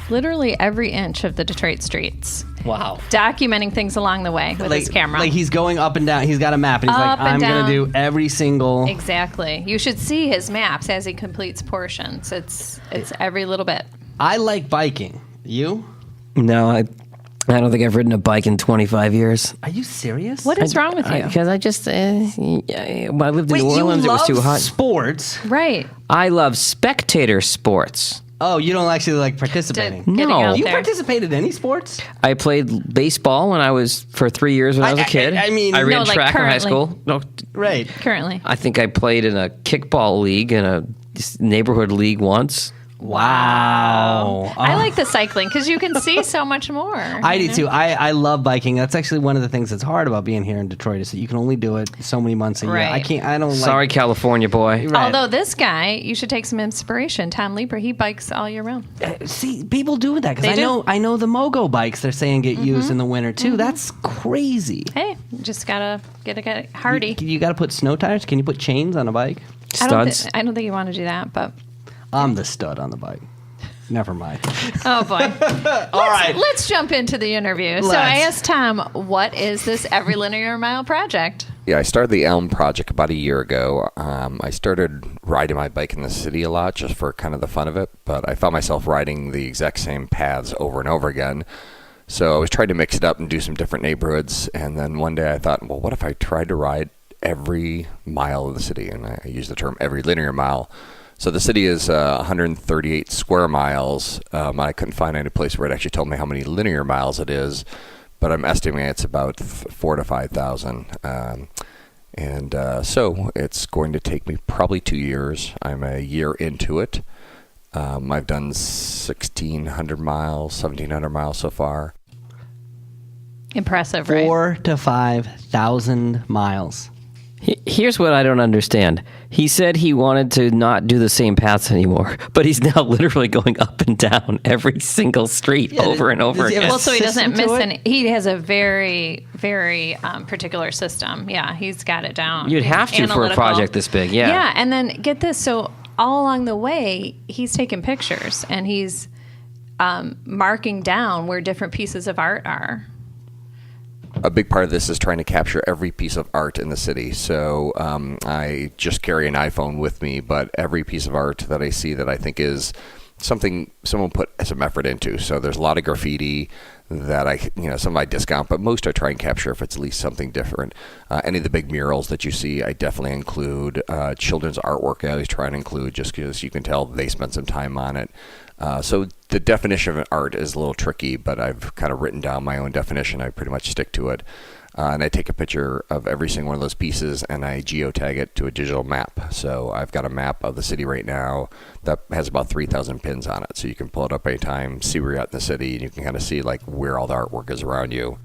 E: literally every inch of the Detroit streets.
F: Wow.
E: Documenting things along the way with his camera.
D: Like he's going up and down. He's got a map, and he's
E: Up
D: like,
E: and
D: I'm going
E: down.
D: to do every single...
E: Exactly. You should see his maps as he completes portions. It's every little bit.
D: I like biking. You?
F: No, I don't think I've ridden a bike in 25 years.
D: Are you serious?
E: What is wrong with you?
F: Because I just, when I lived in New Orleans,
D: you
F: it was
D: love
F: too hot.
D: sports.
E: Right.
F: I love spectator sports.
D: Oh, you don't actually like participating?
E: Getting
F: No.
E: out
D: You
E: there.
D: participated in any sports?
F: I played baseball for 3 years when I was a kid.
D: I mean...
F: I ran
E: No, like
F: track in high
E: currently.
F: school. No,
D: Right.
E: Currently.
F: I think I played in a kickball league and a neighborhood league once.
D: Wow.
E: I like the cycling because you can see so much more.
D: I do too. I love biking. That's actually one of the things that's hard about being here in Detroit is that you can only do it so many months a year.
E: Right.
D: I don't like...
F: Sorry, California boy.
D: Right.
E: Although this guy, you should take some inspiration. Tom Leeper, he bikes all year round.
D: See, people do that because
E: They
D: I
E: do.
D: know the Mogo bikes they're saying get used in the winter too. That's crazy.
E: Hey, just gotta get hardy.
D: You got to put snow tires. Can you put chains on a bike?
F: Studs.
E: I don't think you want to do that, but
D: I'm the stud on the bike. Never mind.
E: oh boy.
D: All right.
E: Let's jump into the interview. So I asked Tom, what is this Every Linear Mile project?
G: Yeah, I started the Elm Project about a year ago. I started riding my bike in the city a lot just for kind of the fun of it, but I found myself riding the exact same paths over and over again. So I was trying to mix it up and do some different neighborhoods, and then one day I thought, well, what if I tried to ride every mile of the city? And I use the term every linear mile. So the city is 138 square miles. I couldn't find any place where it actually told me how many linear miles it is, but I'm estimating it's about 4,000 to 5,000. So it's going to take me probably 2 years. I'm a year into it. I've done 1,600 miles, 1,700 miles so far.
E: Impressive, right?
D: 4,000 to 5,000 miles.
F: Here's what I don't understand. He said he wanted to not do the same paths anymore, but he's now literally going up and down every single street over and over again.
E: Well, so he doesn't miss any. He has a very, very particular system. Yeah, he's got it down.
F: You'd have to for a project this big, yeah.
E: Yeah, and then get this. So all along the way, he's taking pictures and he's marking down where different pieces of art are.
G: A big part of this is trying to capture every piece of art in the city. So I just carry an iPhone with me, but every piece of art that I see that I think is something someone put some effort into. So there's a lot of graffiti that some I discount, but most I try and capture if it's at least something different. Any of the big murals that you see, I definitely include. Children's artwork I always try and include just because you can tell they spent some time on it. So the definition of art is a little tricky, but I've kind of written down my own definition. I pretty much stick to it. And I take a picture of every single one of those pieces and I geotag it to a digital map. So I've got a map of the city right now that has about 3,000 pins on it. So you can pull it up anytime, see where you're at in the city, and you can kind of see like where all the artwork is around you.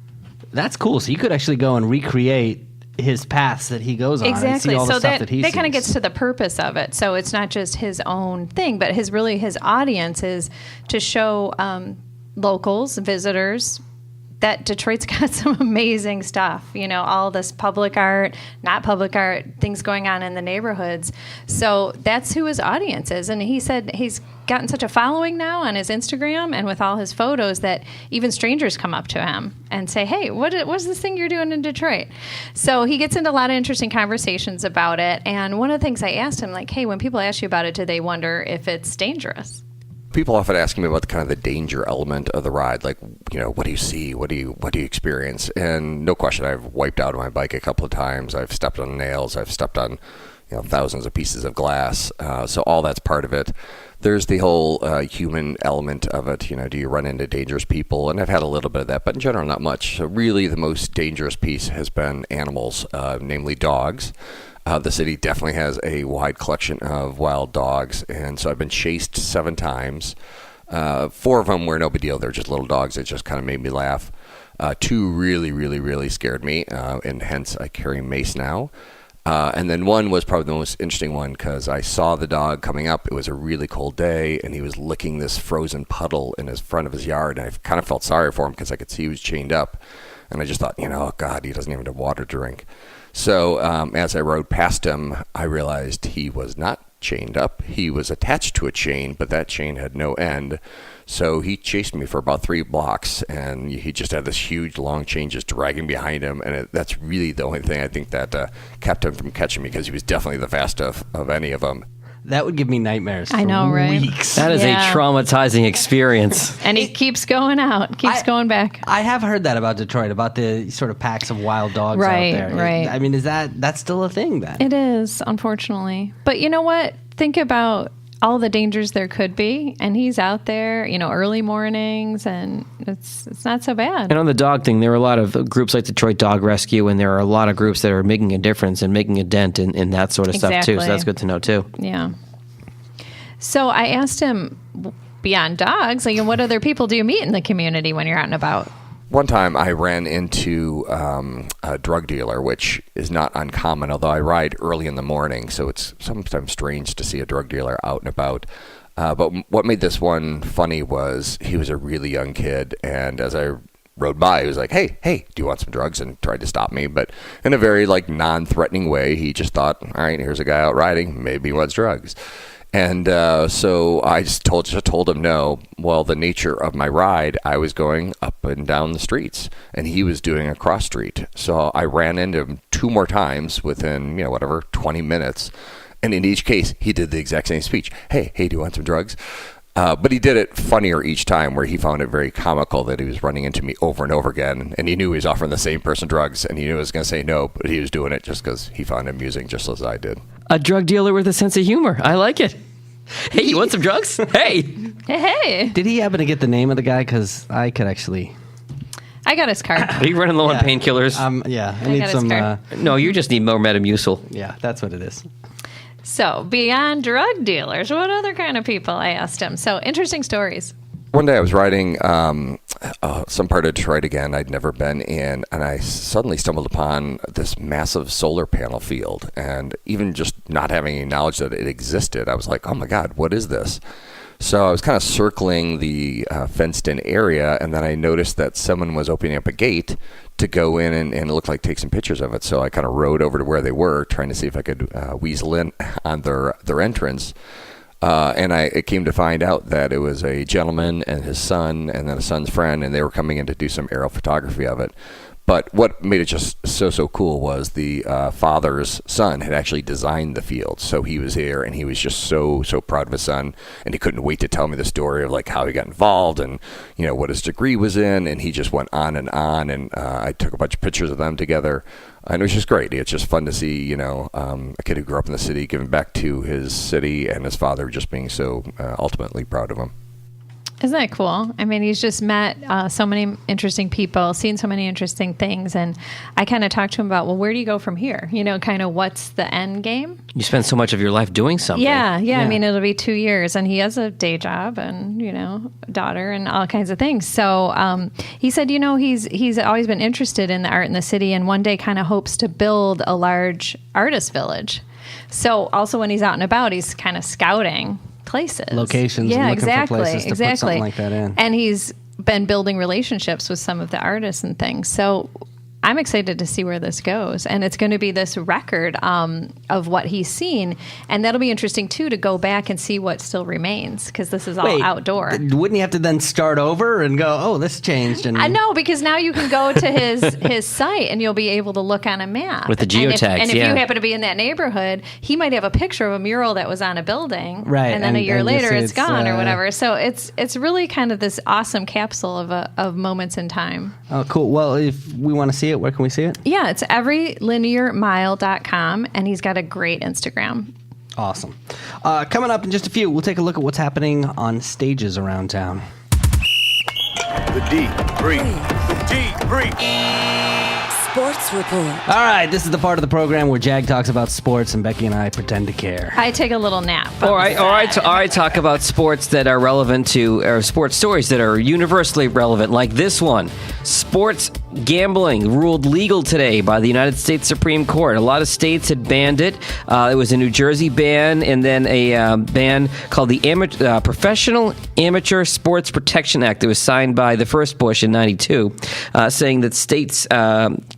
D: That's cool. So you could actually go and recreate his paths that he goes on and see all the stuff that he sees.
E: That kind of gets to the purpose of it. So it's not just his own thing, but his audience is to show locals, visitors, that Detroit's got some amazing stuff, all this public art, not public art, things going on in the neighborhoods. So that's who his audience is. And he said he's gotten such a following now on his Instagram and with all his photos that even strangers come up to him and say, hey, what's this thing you're doing in Detroit? So he gets into a lot of interesting conversations about it. And one of the things I asked him, like, hey, when people ask you about it, do they wonder if it's dangerous?
G: People often ask me about the danger element of the ride, like, what do you see? What do you experience? And no question, I've wiped out on my bike a couple of times. I've stepped on nails. I've stepped on, thousands of pieces of glass. So all that's part of it. There's the whole human element of it. Do you run into dangerous people? And I've had a little bit of that, but in general, not much. So really, the most dangerous piece has been animals, namely dogs. The city definitely has a wide collection of wild dogs, and so I've been chased 7 times. 4 of them were no big deal. They're just little dogs. It just kind of made me laugh. 2 really, really, really scared me, and hence I carry a mace now. And then 1 was probably the most interesting one because I saw the dog coming up. It was a really cold day, and he was licking this frozen puddle in his front of his yard, and I kind of felt sorry for him because I could see he was chained up. And I just thought, oh, God, he doesn't even have water to drink. So as I rode past him, I realized he was not chained up. He was attached to a chain, but that chain had no end. So he chased me for about 3 blocks, and he just had this huge long chain just dragging behind him. And that's really the only thing I think that kept him from catching me because he was definitely the fastest of any of them.
D: That would give me nightmares.
E: I know, right?
D: Weeks.
F: That is a traumatizing experience.
E: And he keeps going out, going back.
D: I have heard that about Detroit, about the sort of packs of wild dogs out there.
E: Right.
D: I mean, that's still a thing then?
E: It is, unfortunately. But you know what? Think about all the dangers there could be, and he's out there, early mornings, and it's not so bad.
F: And on the dog thing, there are a lot of groups like Detroit Dog Rescue, and there are a lot of groups that are making a difference and making a dent in that sort of stuff too. So that's good to know too.
E: Yeah. So I asked him, beyond dogs, what other people do you meet in the community when you're out and about?
G: One time I ran into a drug dealer, which is not uncommon, although I ride early in the morning, so it's sometimes strange to see a drug dealer out and about. But what made this one funny was he was a really young kid, and as I rode by, he was like, hey, do you want some drugs? And tried to stop me, but in a very non-threatening way. He just thought, all right, here's a guy out riding, maybe he wants drugs. And so I just told him no. Well, the nature of my ride, I was going up and down the streets, and he was doing a cross street. So I ran into him 2 more times within, 20 minutes. And in each case, he did the exact same speech. Hey, do you want some drugs? But he did it funnier each time, where he found it very comical that he was running into me over and over again, and he knew he was offering the same person drugs, and he knew I was going to say no, but he was doing it just because he found it amusing, just as I did.
F: A drug dealer with a sense of humor. I like it. Hey, you want some drugs? Hey.
E: Hey.
D: Did he happen to get the name of the guy? Because I could actually...
E: I got his card.
F: Are you running low on painkillers?
D: I need some...
F: no, you just need more Metamucil.
D: Yeah, that's what it is.
E: So, beyond drug dealers, what other kind of people? I asked him. So, interesting stories.
G: One day I was riding some part of Detroit again I'd never been in, and I suddenly stumbled upon this massive solar panel field. And even just not having any knowledge that it existed, I was like, oh my God, what is this? So I was kind of circling the fenced-in area, and then I noticed that someone was opening up a gate to go in and it looked like take some pictures of it. So I kind of rode over to where they were, trying to see if I could weasel in on their entrance. And it came to find out that it was a gentleman and his son, and then a son's friend, and they were coming in to do some aerial photography of it. But what made it just so cool was the father's son had actually designed the field. So he was here, and he was just so proud of his son, and he couldn't wait to tell me the story of like how he got involved and what his degree was in. And he just went on, and I took a bunch of pictures of them together, and it was just great. It's just fun to see a kid who grew up in the city giving back to his city, and his father just being so ultimately proud of him.
E: Isn't that cool? I mean, he's just met so many interesting people, seen so many interesting things. And I kind of talked to him about, well, where do you go from here? Kind of what's the end game?
F: You spend so much of your life doing something.
E: Yeah. I mean, it'll be 2 years. And he has a day job and, daughter and all kinds of things. So he said, he's always been interested in the art in the city, and one day kind of hopes to build a large artist village. So also when he's out and about, he's kind of scouting places,
D: locations,
E: yeah,
D: and looking for places to put something like that in.
E: And he's been building relationships with some of the artists and things. So I'm excited to see where this goes. And it's going to be this record of what he's seen. And that'll be interesting, too, to go back and see what still remains, because this is all outdoor.
D: Wouldn't he have to then start over and go, oh, this changed? And
E: I know, because now you can go to his site and you'll be able to look on a map.
F: With the geotags,
E: and if you happen to be in that neighborhood, he might have a picture of a mural that was on a building.
D: Right.
E: And then a year later, it's gone or whatever. So it's really kind of this awesome capsule of moments in time.
D: Oh, cool. Well, if we want to see it, where can we see it?
E: Yeah, it's everylinearmile.com, and he's got a great Instagram.
D: Awesome. Coming up in just a few, we'll take a look at what's happening on stages around town.
B: The debrief.
C: Sports Report.
D: All right, this is the part of the program where Jag talks about sports and Becky and I pretend to care.
E: I take a little nap.
F: Or I talk about sports that are relevant to, or sports stories that are universally relevant, like this one. Sports gambling ruled legal today by the United States Supreme Court. A lot of states had banned it. It was a New Jersey ban, and then a ban called the Professional Amateur Sports Protection Act that was signed by the first Bush in '92, saying that states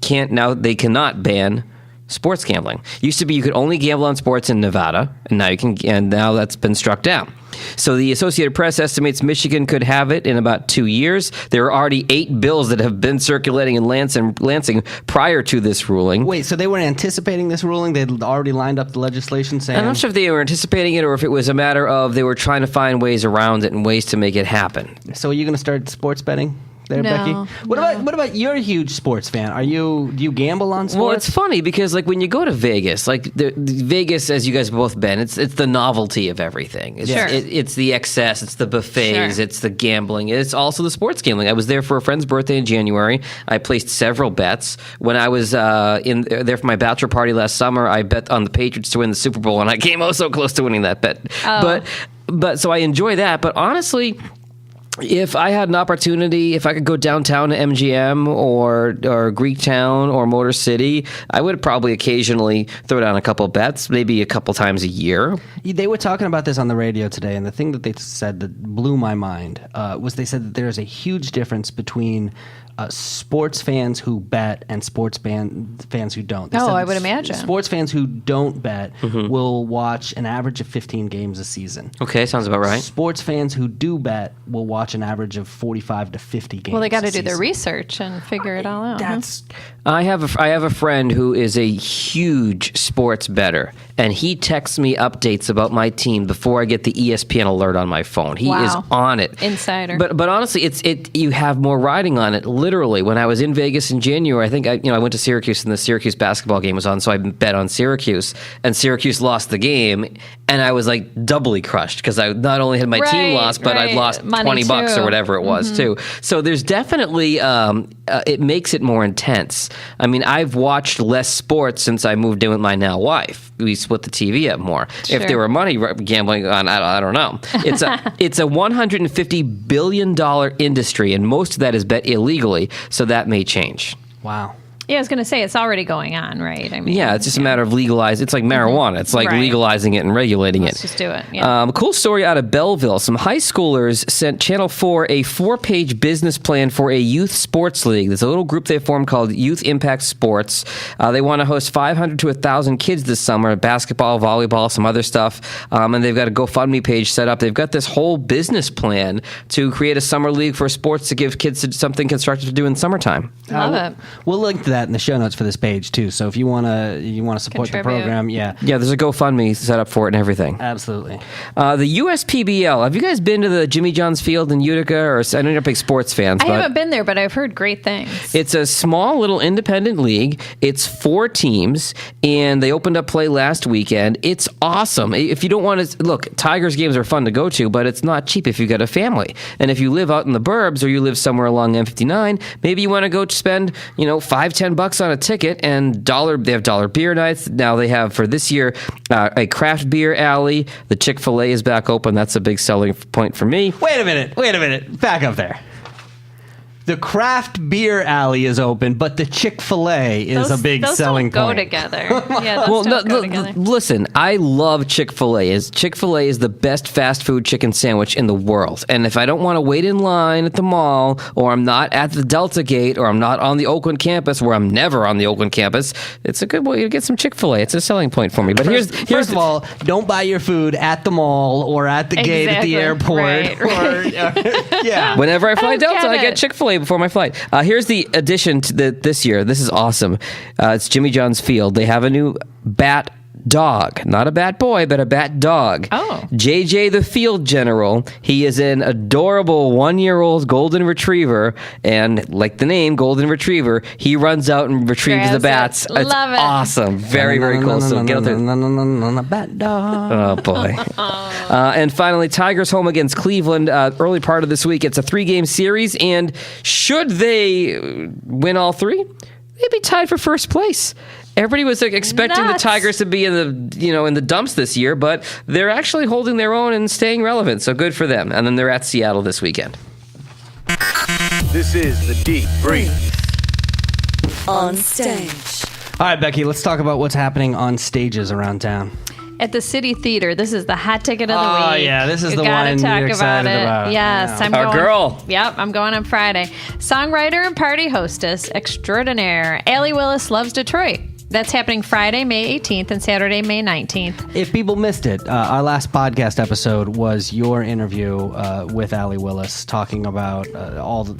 F: cannot ban sports gambling. Used to be you could only gamble on sports in Nevada, and now that's been struck down. So the Associated Press estimates Michigan could have it in about 2 years. There are already 8 bills that have been circulating in Lansing prior to this ruling.
D: Wait, so they were anticipating this ruling? They'd already lined up the legislation saying...
F: I'm not sure if they were anticipating it or if it was a matter of they were trying to find ways around it and ways to make it happen.
D: So are you going to start sports betting? There,
E: No,
D: Becky? What about you're a huge sports fan? Do you gamble on sports?
F: Well, it's funny because when you go to Vegas, Vegas, as you guys have both been, it's the novelty of everything. It's the excess, it's the buffets, it's the gambling, it's also the sports gambling. I was there for a friend's birthday in January. I placed several bets. When I was there for my bachelor party last summer, I bet on the Patriots to win the Super Bowl, and I came so close to winning that bet.
E: Oh.
F: But so I enjoy that. But honestly, if I had an opportunity, if I could go downtown to MGM or Greektown or Motor City, I would probably occasionally throw down a couple bets, maybe a couple times a year.
D: They were talking about this on the radio today, and the thing that they said that blew my mind was they said that there's a huge difference between sports fans who bet and sports fans who don't. They said
E: I would imagine.
D: Sports fans who don't bet will watch an average of 15 games a season.
F: Okay, sounds about right.
D: Sports fans who do bet will watch an average of 45 to 50 games.
E: Well, they got to
D: a
E: do their
D: season.
E: research and figure it all out.
F: I have a friend who is a huge sports bettor, and he texts me updates about my team before I get the ESPN alert on my phone. He is on it.
E: Insider.
F: But honestly, you have more riding on it. Literally, when I was in Vegas in January, I think I went to Syracuse, and the Syracuse basketball game was on, so I bet on Syracuse, and Syracuse lost the game, and I was doubly crushed because I not only had my team lost, but I'd lost $20 or whatever it was too. So there's definitely it makes it more intense. I mean, I've watched less sports since I moved in with my now wife. We split the TV up more.
E: Sure.
F: If there were money gambling on, I don't know. It's a $150 billion industry, and most of that is bet illegally, so that may change.
D: Wow.
E: Yeah, I was going to say it's already going on, right? I mean,
F: Yeah, it's just a matter of legalizing. It's like marijuana. It's like
E: Right.
F: legalizing it and regulating
E: Let's
F: it.
E: just do it. Yeah.
F: Cool story out of Belleville. Some high schoolers sent Channel 4 a 4-page business plan for a youth sports league. There's a little group they formed called Youth Impact Sports. They want to host 500 to 1,000 kids this summer, basketball, volleyball, some other stuff. And they've got a GoFundMe page set up. They've got this whole business plan to create a summer league for sports to give kids something constructive to do in summertime.
E: Love it.
D: We'll link to that in the show notes for this page too. So if you wanna support the
E: Contribute.
D: program, yeah,
F: Yeah, there's a GoFundMe set up for it and everything.
D: absolutely.
F: The USPBL. Have you guys been to the Jimmy John's Field in Utica? Or I know you're not big sports fans,
E: I
F: but
E: haven't been there, but I've heard great things.
F: it's a small little independent league. It's 4 teams, and they opened up play last weekend. It's awesome. If you don't want to look, Tigers games are fun to go to, but it's not cheap if you've got a family. And if you live out in the burbs or you live somewhere along M59, maybe you want to go spend $5-10 on a ticket. And they have dollar beer nights. Now they have for this year a craft beer alley. The Chick-fil-A is back open. That's a big selling point for me.
D: Wait a minute. Back up there. The craft beer alley is open, but the Chick-fil-A is a big selling
E: don't
D: point.
E: go together. Yeah, those don't go together.
F: Listen, I love Chick-fil-A. Chick-fil-A is the best fast food chicken sandwich in the world. And if I don't want to wait in line at the mall, or I'm not at the Delta Gate, or I'm not on the Oakland campus, where I'm never on the Oakland campus, it's a good way to get some Chick-fil-A. It's a selling point for me. But
D: First of all, don't buy your food at the mall or at the gate at the airport.
E: Right.
D: Yeah.
F: Whenever I fly
E: I don't
F: Delta, I
E: get
F: get
E: it.
F: Chick-fil-A before my flight. Here's the addition to this year. This is awesome. It's Jimmy John's Field. They have a new bat dog. Not a bat boy, but a bat dog.
E: Oh.
F: JJ the Field General. He is an adorable 1-year-old golden retriever. And like the name, golden retriever, he runs out and retrieves the bats.
E: Grabs it.
F: It's
E: Love it.
F: awesome. Very, very cool. So get out there.
D: Bat dog.
F: Oh, boy. And finally, Tigers home against Cleveland. Early part of this week. It's a 3-game series. And should they win all 3, they'd be tied for first place. Everybody was expecting
E: Nuts.
F: the Tigers to be in the dumps this year, but they're actually holding their own and staying relevant. So good for them. And then they're at Seattle this weekend.
B: This is the Deep Brief.
C: On stage.
D: All right, Becky, let's talk about what's happening on stages around town.
E: At the City Theater, this is the hot ticket of the
D: Oh,
E: week.
D: yeah, this is
E: You
D: the
E: gotta
D: one
E: talk
D: you're excited about.
E: Yes,
D: Yeah.
E: I'm
F: Our
E: going.
F: girl.
E: Yep, I'm going on Friday. Songwriter and party hostess extraordinaire Allie Willis loves Detroit. That's happening Friday, May 18th and Saturday, May 19th.
D: If people missed it, our last podcast episode was your interview with Allie Willis talking about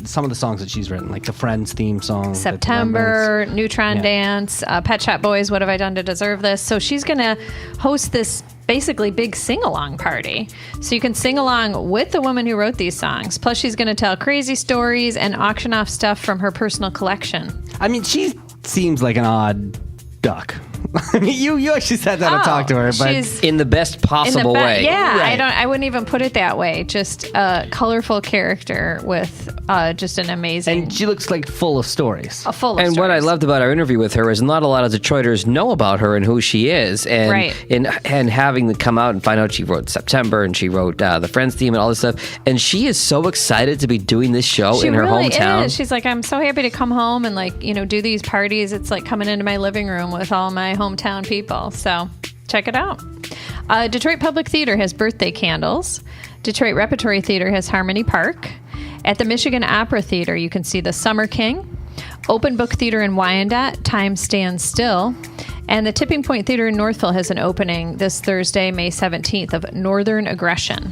D: some of the songs that she's written, like the Friends theme song.
E: September, Neutron
D: Yeah.
E: Dance, Pet Shop Boys, What Have I Done to Deserve This? So she's going to host this basically big sing-along party. So you can sing along with the woman who wrote these songs. Plus she's going to tell crazy stories and auction off stuff from her personal collection.
D: I mean, she seems like an odd duck. I mean, you actually sat down and talked to her, but
E: she's
F: In the best possible way.
E: Yeah,
D: Right.
E: I wouldn't even put it that way. Just a colorful character with just an amazing,
D: and she looks like full of stories.
E: full of
F: And what I
E: stories.
F: loved about our interview with her is not a lot of Detroiters know about her and who she is. And
E: Right.
F: and having to come out and find out she wrote September and she wrote the Friends theme and all this stuff. And she is so excited to be doing this show
E: She
F: in her
E: really
F: hometown.
E: is. She's like, I'm so happy to come home and do these parties. It's like coming into my living room with all my hometown people. So check it out. Detroit Public Theater has birthday candles. Detroit Repertory Theater has Harmony Park. At the Michigan Opera Theater, you can see The Summer King. Open Book Theater in Wyandotte, Time Stands Still. And the Tipping Point Theater in Northville has an opening this Thursday, May 17th, of Northern Aggression.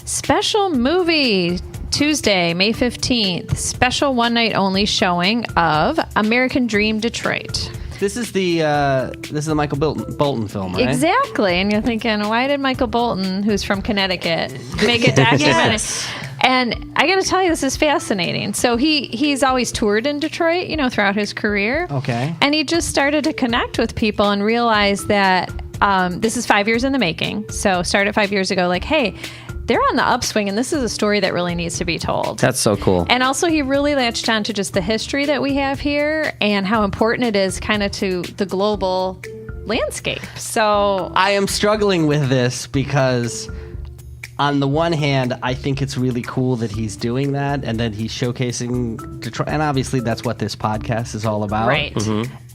E: Special movie Tuesday, May 15th. Special one-night only showing of American Dream Detroit.
D: This is the Michael Bolton film, right?
E: Exactly. And you're thinking, why did Michael Bolton, who's from Connecticut, make a documentary? And I got to tell you, this is fascinating. So he's always toured in Detroit, throughout his career.
D: Okay.
E: And he just started to connect with people and realize that this is 5 years in the making. So started 5 years ago, like, hey, they're on the upswing, and this is a story that really needs to be told.
F: That's so cool.
E: And also, he really latched on to just the history that we have here and how important it is kind of to the global landscape. So
D: I am struggling with this because on the one hand, I think it's really cool that he's doing that and that he's showcasing Detroit. And obviously, that's what this podcast is all about.
E: Right.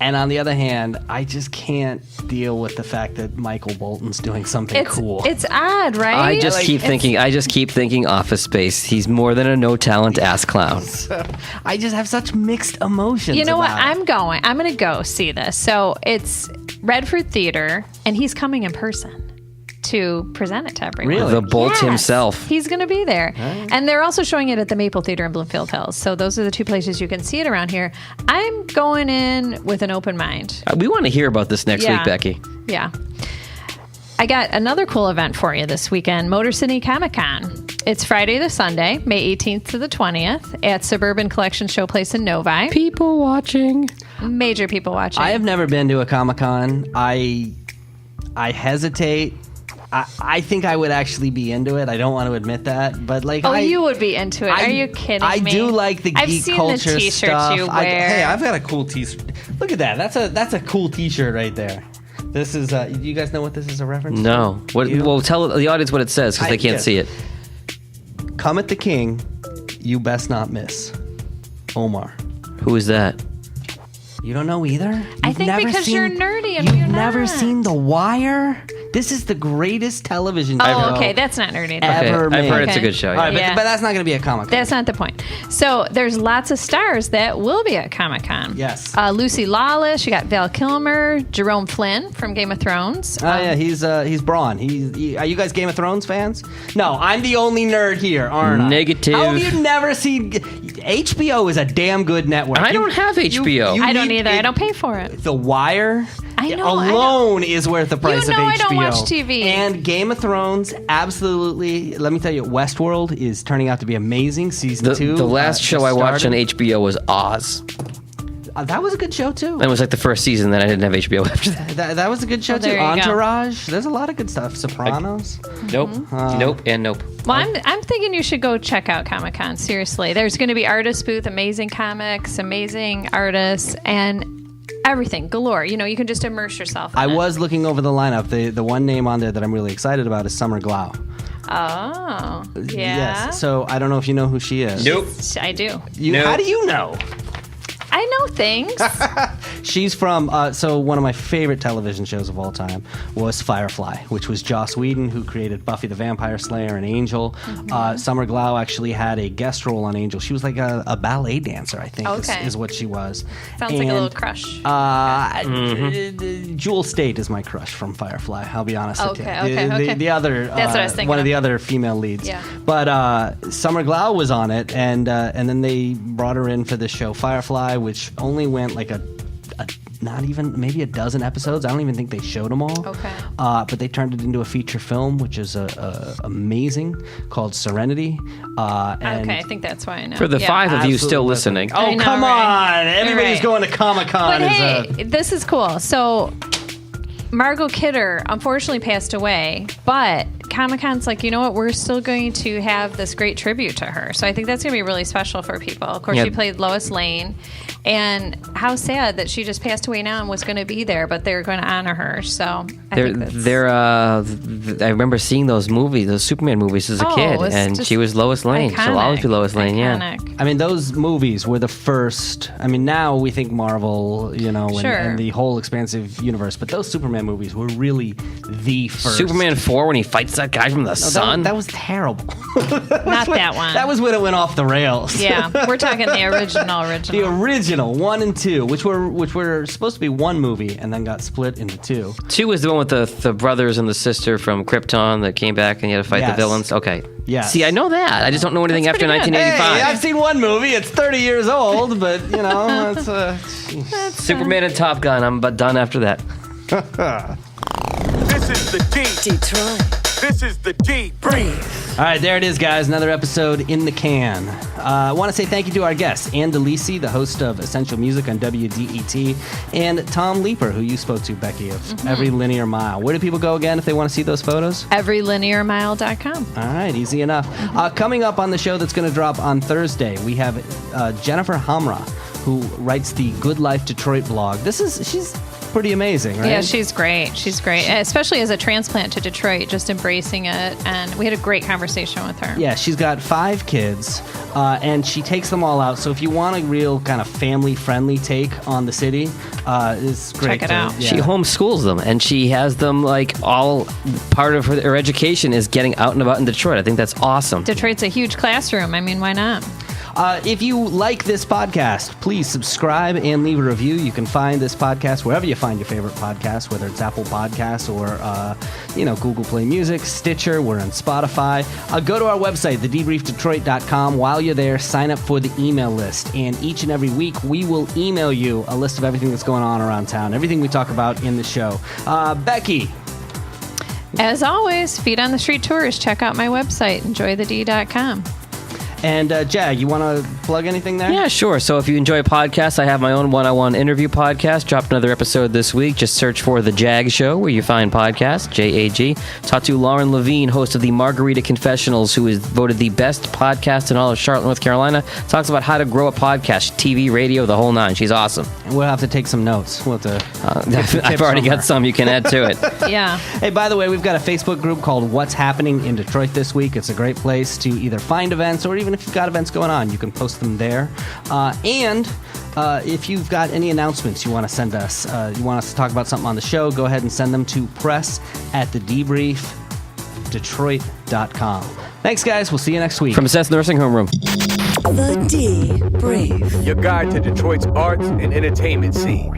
D: And on the other hand, I just can't deal with the fact that Michael Bolton's doing something cool.
E: It's odd, right?
F: I just keep thinking Office Space. He's more than a no talent ass clown.
D: I just have such mixed emotions.
E: You know what?
D: about it.
E: I'm going to go see this. So it's Redford Theater, and he's coming in person to present it to everyone.
D: Really?
F: The Bolt
E: Yes.
F: himself.
E: He's going to be there. And they're also showing it at the Maple Theater in Bloomfield Hills. So those are the two places you can see it around here. I'm going in with an open mind.
F: We want to hear about this next week, Becky.
E: Yeah. I got another cool event for you this weekend, Motor City Comic Con. It's Friday to Sunday, May 18th to the 20th at Suburban Collection Showplace in Novi.
F: People watching.
E: Major people watching.
D: I have never been to a Comic-Con. I hesitate. I think I would actually be into it. I don't want to admit that, but like,
E: you would be into it. Are you kidding me?
D: I do like the
E: I've
D: geek
E: seen
D: culture
E: the t-shirts
D: stuff.
E: you wear.
D: Hey, I've got a cool t-shirt. Look at that. That's a cool t-shirt right there. This is. You guys know what this is a reference?
F: No. What?
D: You?
F: Well, tell the audience what it says because they can't
D: yes.
F: see it.
D: Come at the king, you best not miss. Omar.
F: Who is that?
D: You don't know either?
E: I
D: You've
E: think
D: never
E: because
D: seen-
E: you're nerdy and
D: You've
E: you're
D: never
E: not.
D: seen The Wire? This is the greatest television show.
E: Oh, okay. That's not nerdy.
D: Ever
F: Okay, I've
D: made.
F: heard it's a
E: Okay.
F: good show.
D: All
F: Yeah.
D: right,
E: Yeah.
D: but that's not going to be a Comic-Con.
E: That's not the point. So there's lots of stars that will be at Comic-Con.
D: Yes.
E: Lucy Lawless. You got Val Kilmer, Jerome Flynn from Game of Thrones.
D: Oh yeah, he's Braun. Are you guys Game of Thrones fans? No, I'm the only nerd here, aren't I?
F: Negative.
D: How have you never seen? HBO is a damn good network.
F: I don't have HBO.
E: I don't
D: need
E: either.
D: it-
E: I don't pay for it.
D: The Wire
E: I know,
D: alone is worth the price
E: You know
D: of HBO.
E: I don't watch TV.
D: And Game of Thrones, absolutely. Let me tell you, Westworld is turning out to be amazing. Season 2.
F: The last show I watched on
D: started.
F: HBO was Oz.
D: That was a good show too.
F: And it was like the first season that I didn't have HBO after that.
D: That was a good show
E: Well, there
D: too.
E: you go.
D: Entourage. There's a lot of good stuff. Sopranos.
F: Nope.
D: Mm-hmm.
F: Nope. And nope.
E: Well, I'm thinking you should go check out Comic-Con. Seriously. There's going to be artist booth, amazing comics, amazing artists, and everything galore. You know, you can just immerse yourself in
D: I
E: it.
D: was looking over the lineup. The one name on there that I'm really excited about is Summer Glau.
E: Oh, yeah.
D: Yes. So I don't know if you know who she is.
F: Nope.
E: I do.
F: Nope.
D: How do you know?
E: I know things.
D: She's from, so one of my favorite television shows of all time was Firefly, which was Joss Whedon, who created Buffy the Vampire Slayer and Angel. Summer Glau actually had a guest role on Angel. She was like a ballet dancer, I think,
E: Okay.
D: is what she was.
E: Sounds like a little crush.
D: Jewel State is my crush from Firefly, I'll be honest with you.
E: Okay.
D: The other,
E: That's what I was thinking
D: one of
E: of.
D: the other female leads.
E: Yeah.
D: But Summer Glau was on it, and then they brought her in for the show Firefly, which only went like a not even maybe a dozen episodes. I don't even think they showed them all.
E: Okay.
D: But they turned it into a feature film, which is amazing, called Serenity. And
E: Okay, I think that's why I know.
F: For the
E: Yeah.
F: 5 of you
D: Absolutely
F: still listening.
D: Oh,
E: I know,
D: come
E: right?
D: on! Everybody's
E: Right.
D: going to Comic-Con.
E: But hey, this is cool. So Margot Kidder unfortunately passed away, but Comic-Con's like, you know what? We're still going to have this great tribute to her. So I think that's going to be really special for people. Of course,
F: Yeah.
E: she played Lois Lane. And how sad that she just passed away now and was going to be there, but they're going to honor her. So I think that's...
F: I remember seeing those movies, those Superman movies as a
E: Oh,
F: kid,
E: it was
F: and
E: just
F: she was Lois Lane. She'll always be Lois Lane, yeah.
E: Iconic.
D: I mean, those movies were the first. I mean, now we think Marvel, you know,
E: Sure.
D: and the whole expansive universe, but those Superman movies were really the first.
F: Superman 4 when he fights that guy from the sun.
D: That was terrible.
E: Not that one.
D: That was when it went off the rails.
E: Yeah, we're talking the original.
D: The original 1 and 2, which were supposed to be one movie and then got split into 2.
F: 2 was the one with the brothers and the sister from Krypton that came back and you had to fight the
D: Yes.
F: villains. Okay.
D: Yes.
F: See, I know that. I just don't know anything
E: That's
F: after
E: pretty good.
F: 1985.
D: Hey, I've seen one movie. It's 30 years old, but you know, it's
F: Superman and Top Gun. I'm but done after that.
B: This is the deep.
C: Detroit.
B: This is the deep.
C: Brief.
D: All right, there it is, guys. Another episode in the can. I want to say thank you to our guests, Ann Delisi, the host of Essential Music on WDET, and Tom Leeper, who you spoke to, Becky, of Every Linear Mile. Where do people go again if they want to see those photos?
E: Everylinearmile.com.
D: All right, easy enough. Coming up on the show that's going to drop on Thursday, we have Jennifer Hamra, who writes the Good Life Detroit blog. She's pretty amazing, right?
E: Yeah, she's great. She's great, especially as a transplant to Detroit, just embracing it. And we had a great conversation with her.
D: Yeah, she's got 5 kids, and she takes them all out. So if you want a real kind of family-friendly take on the city, it's great.
E: Check it out.
D: Yeah.
F: She homeschools them, and she has them like all part of her education is getting out and about in Detroit. I think that's awesome.
E: Detroit's a huge classroom. I mean, why not?
D: If you like this podcast, please subscribe and leave a review. You can find this podcast wherever you find your favorite podcast, whether it's Apple Podcasts or Google Play Music, Stitcher. We're on Spotify. Go to our website, thedebriefdetroit.com. While you're there, sign up for the email list. And each and every week, we will email you a list of everything that's going on around town, everything we talk about in the show. Becky.
E: As always, Feet on the Street Tours. Check out my website, enjoythed.com.
D: And Jag, you want to plug anything there?
F: Yeah, sure. So if you enjoy podcasts, I have my own one-on-one interview podcast. Dropped another episode this week. Just search for The Jag Show where you find podcasts, JAG. Talked to Lauren Levine, host of the Margarita Confessionals, who is voted the best podcast in all of Charlotte, North Carolina. Talks about how to grow a podcast, TV, radio, the whole nine. She's awesome.
D: And we'll have to take some notes. We'll have to
F: I've already got some you can add to it.
E: Yeah.
D: Hey, by the way, we've got a Facebook group called What's Happening in Detroit This Week. It's a great place to either find events or even if you've got events going on, you can post them there. And if you've got any announcements you want to send us, you want us to talk about something on the show, go ahead and send them to press@thedebriefdetroit.com. Thanks, guys. We'll see you next week.
F: From Seth's Nursing Home Room.
C: The Debrief.
B: Your guide to Detroit's arts and entertainment scene.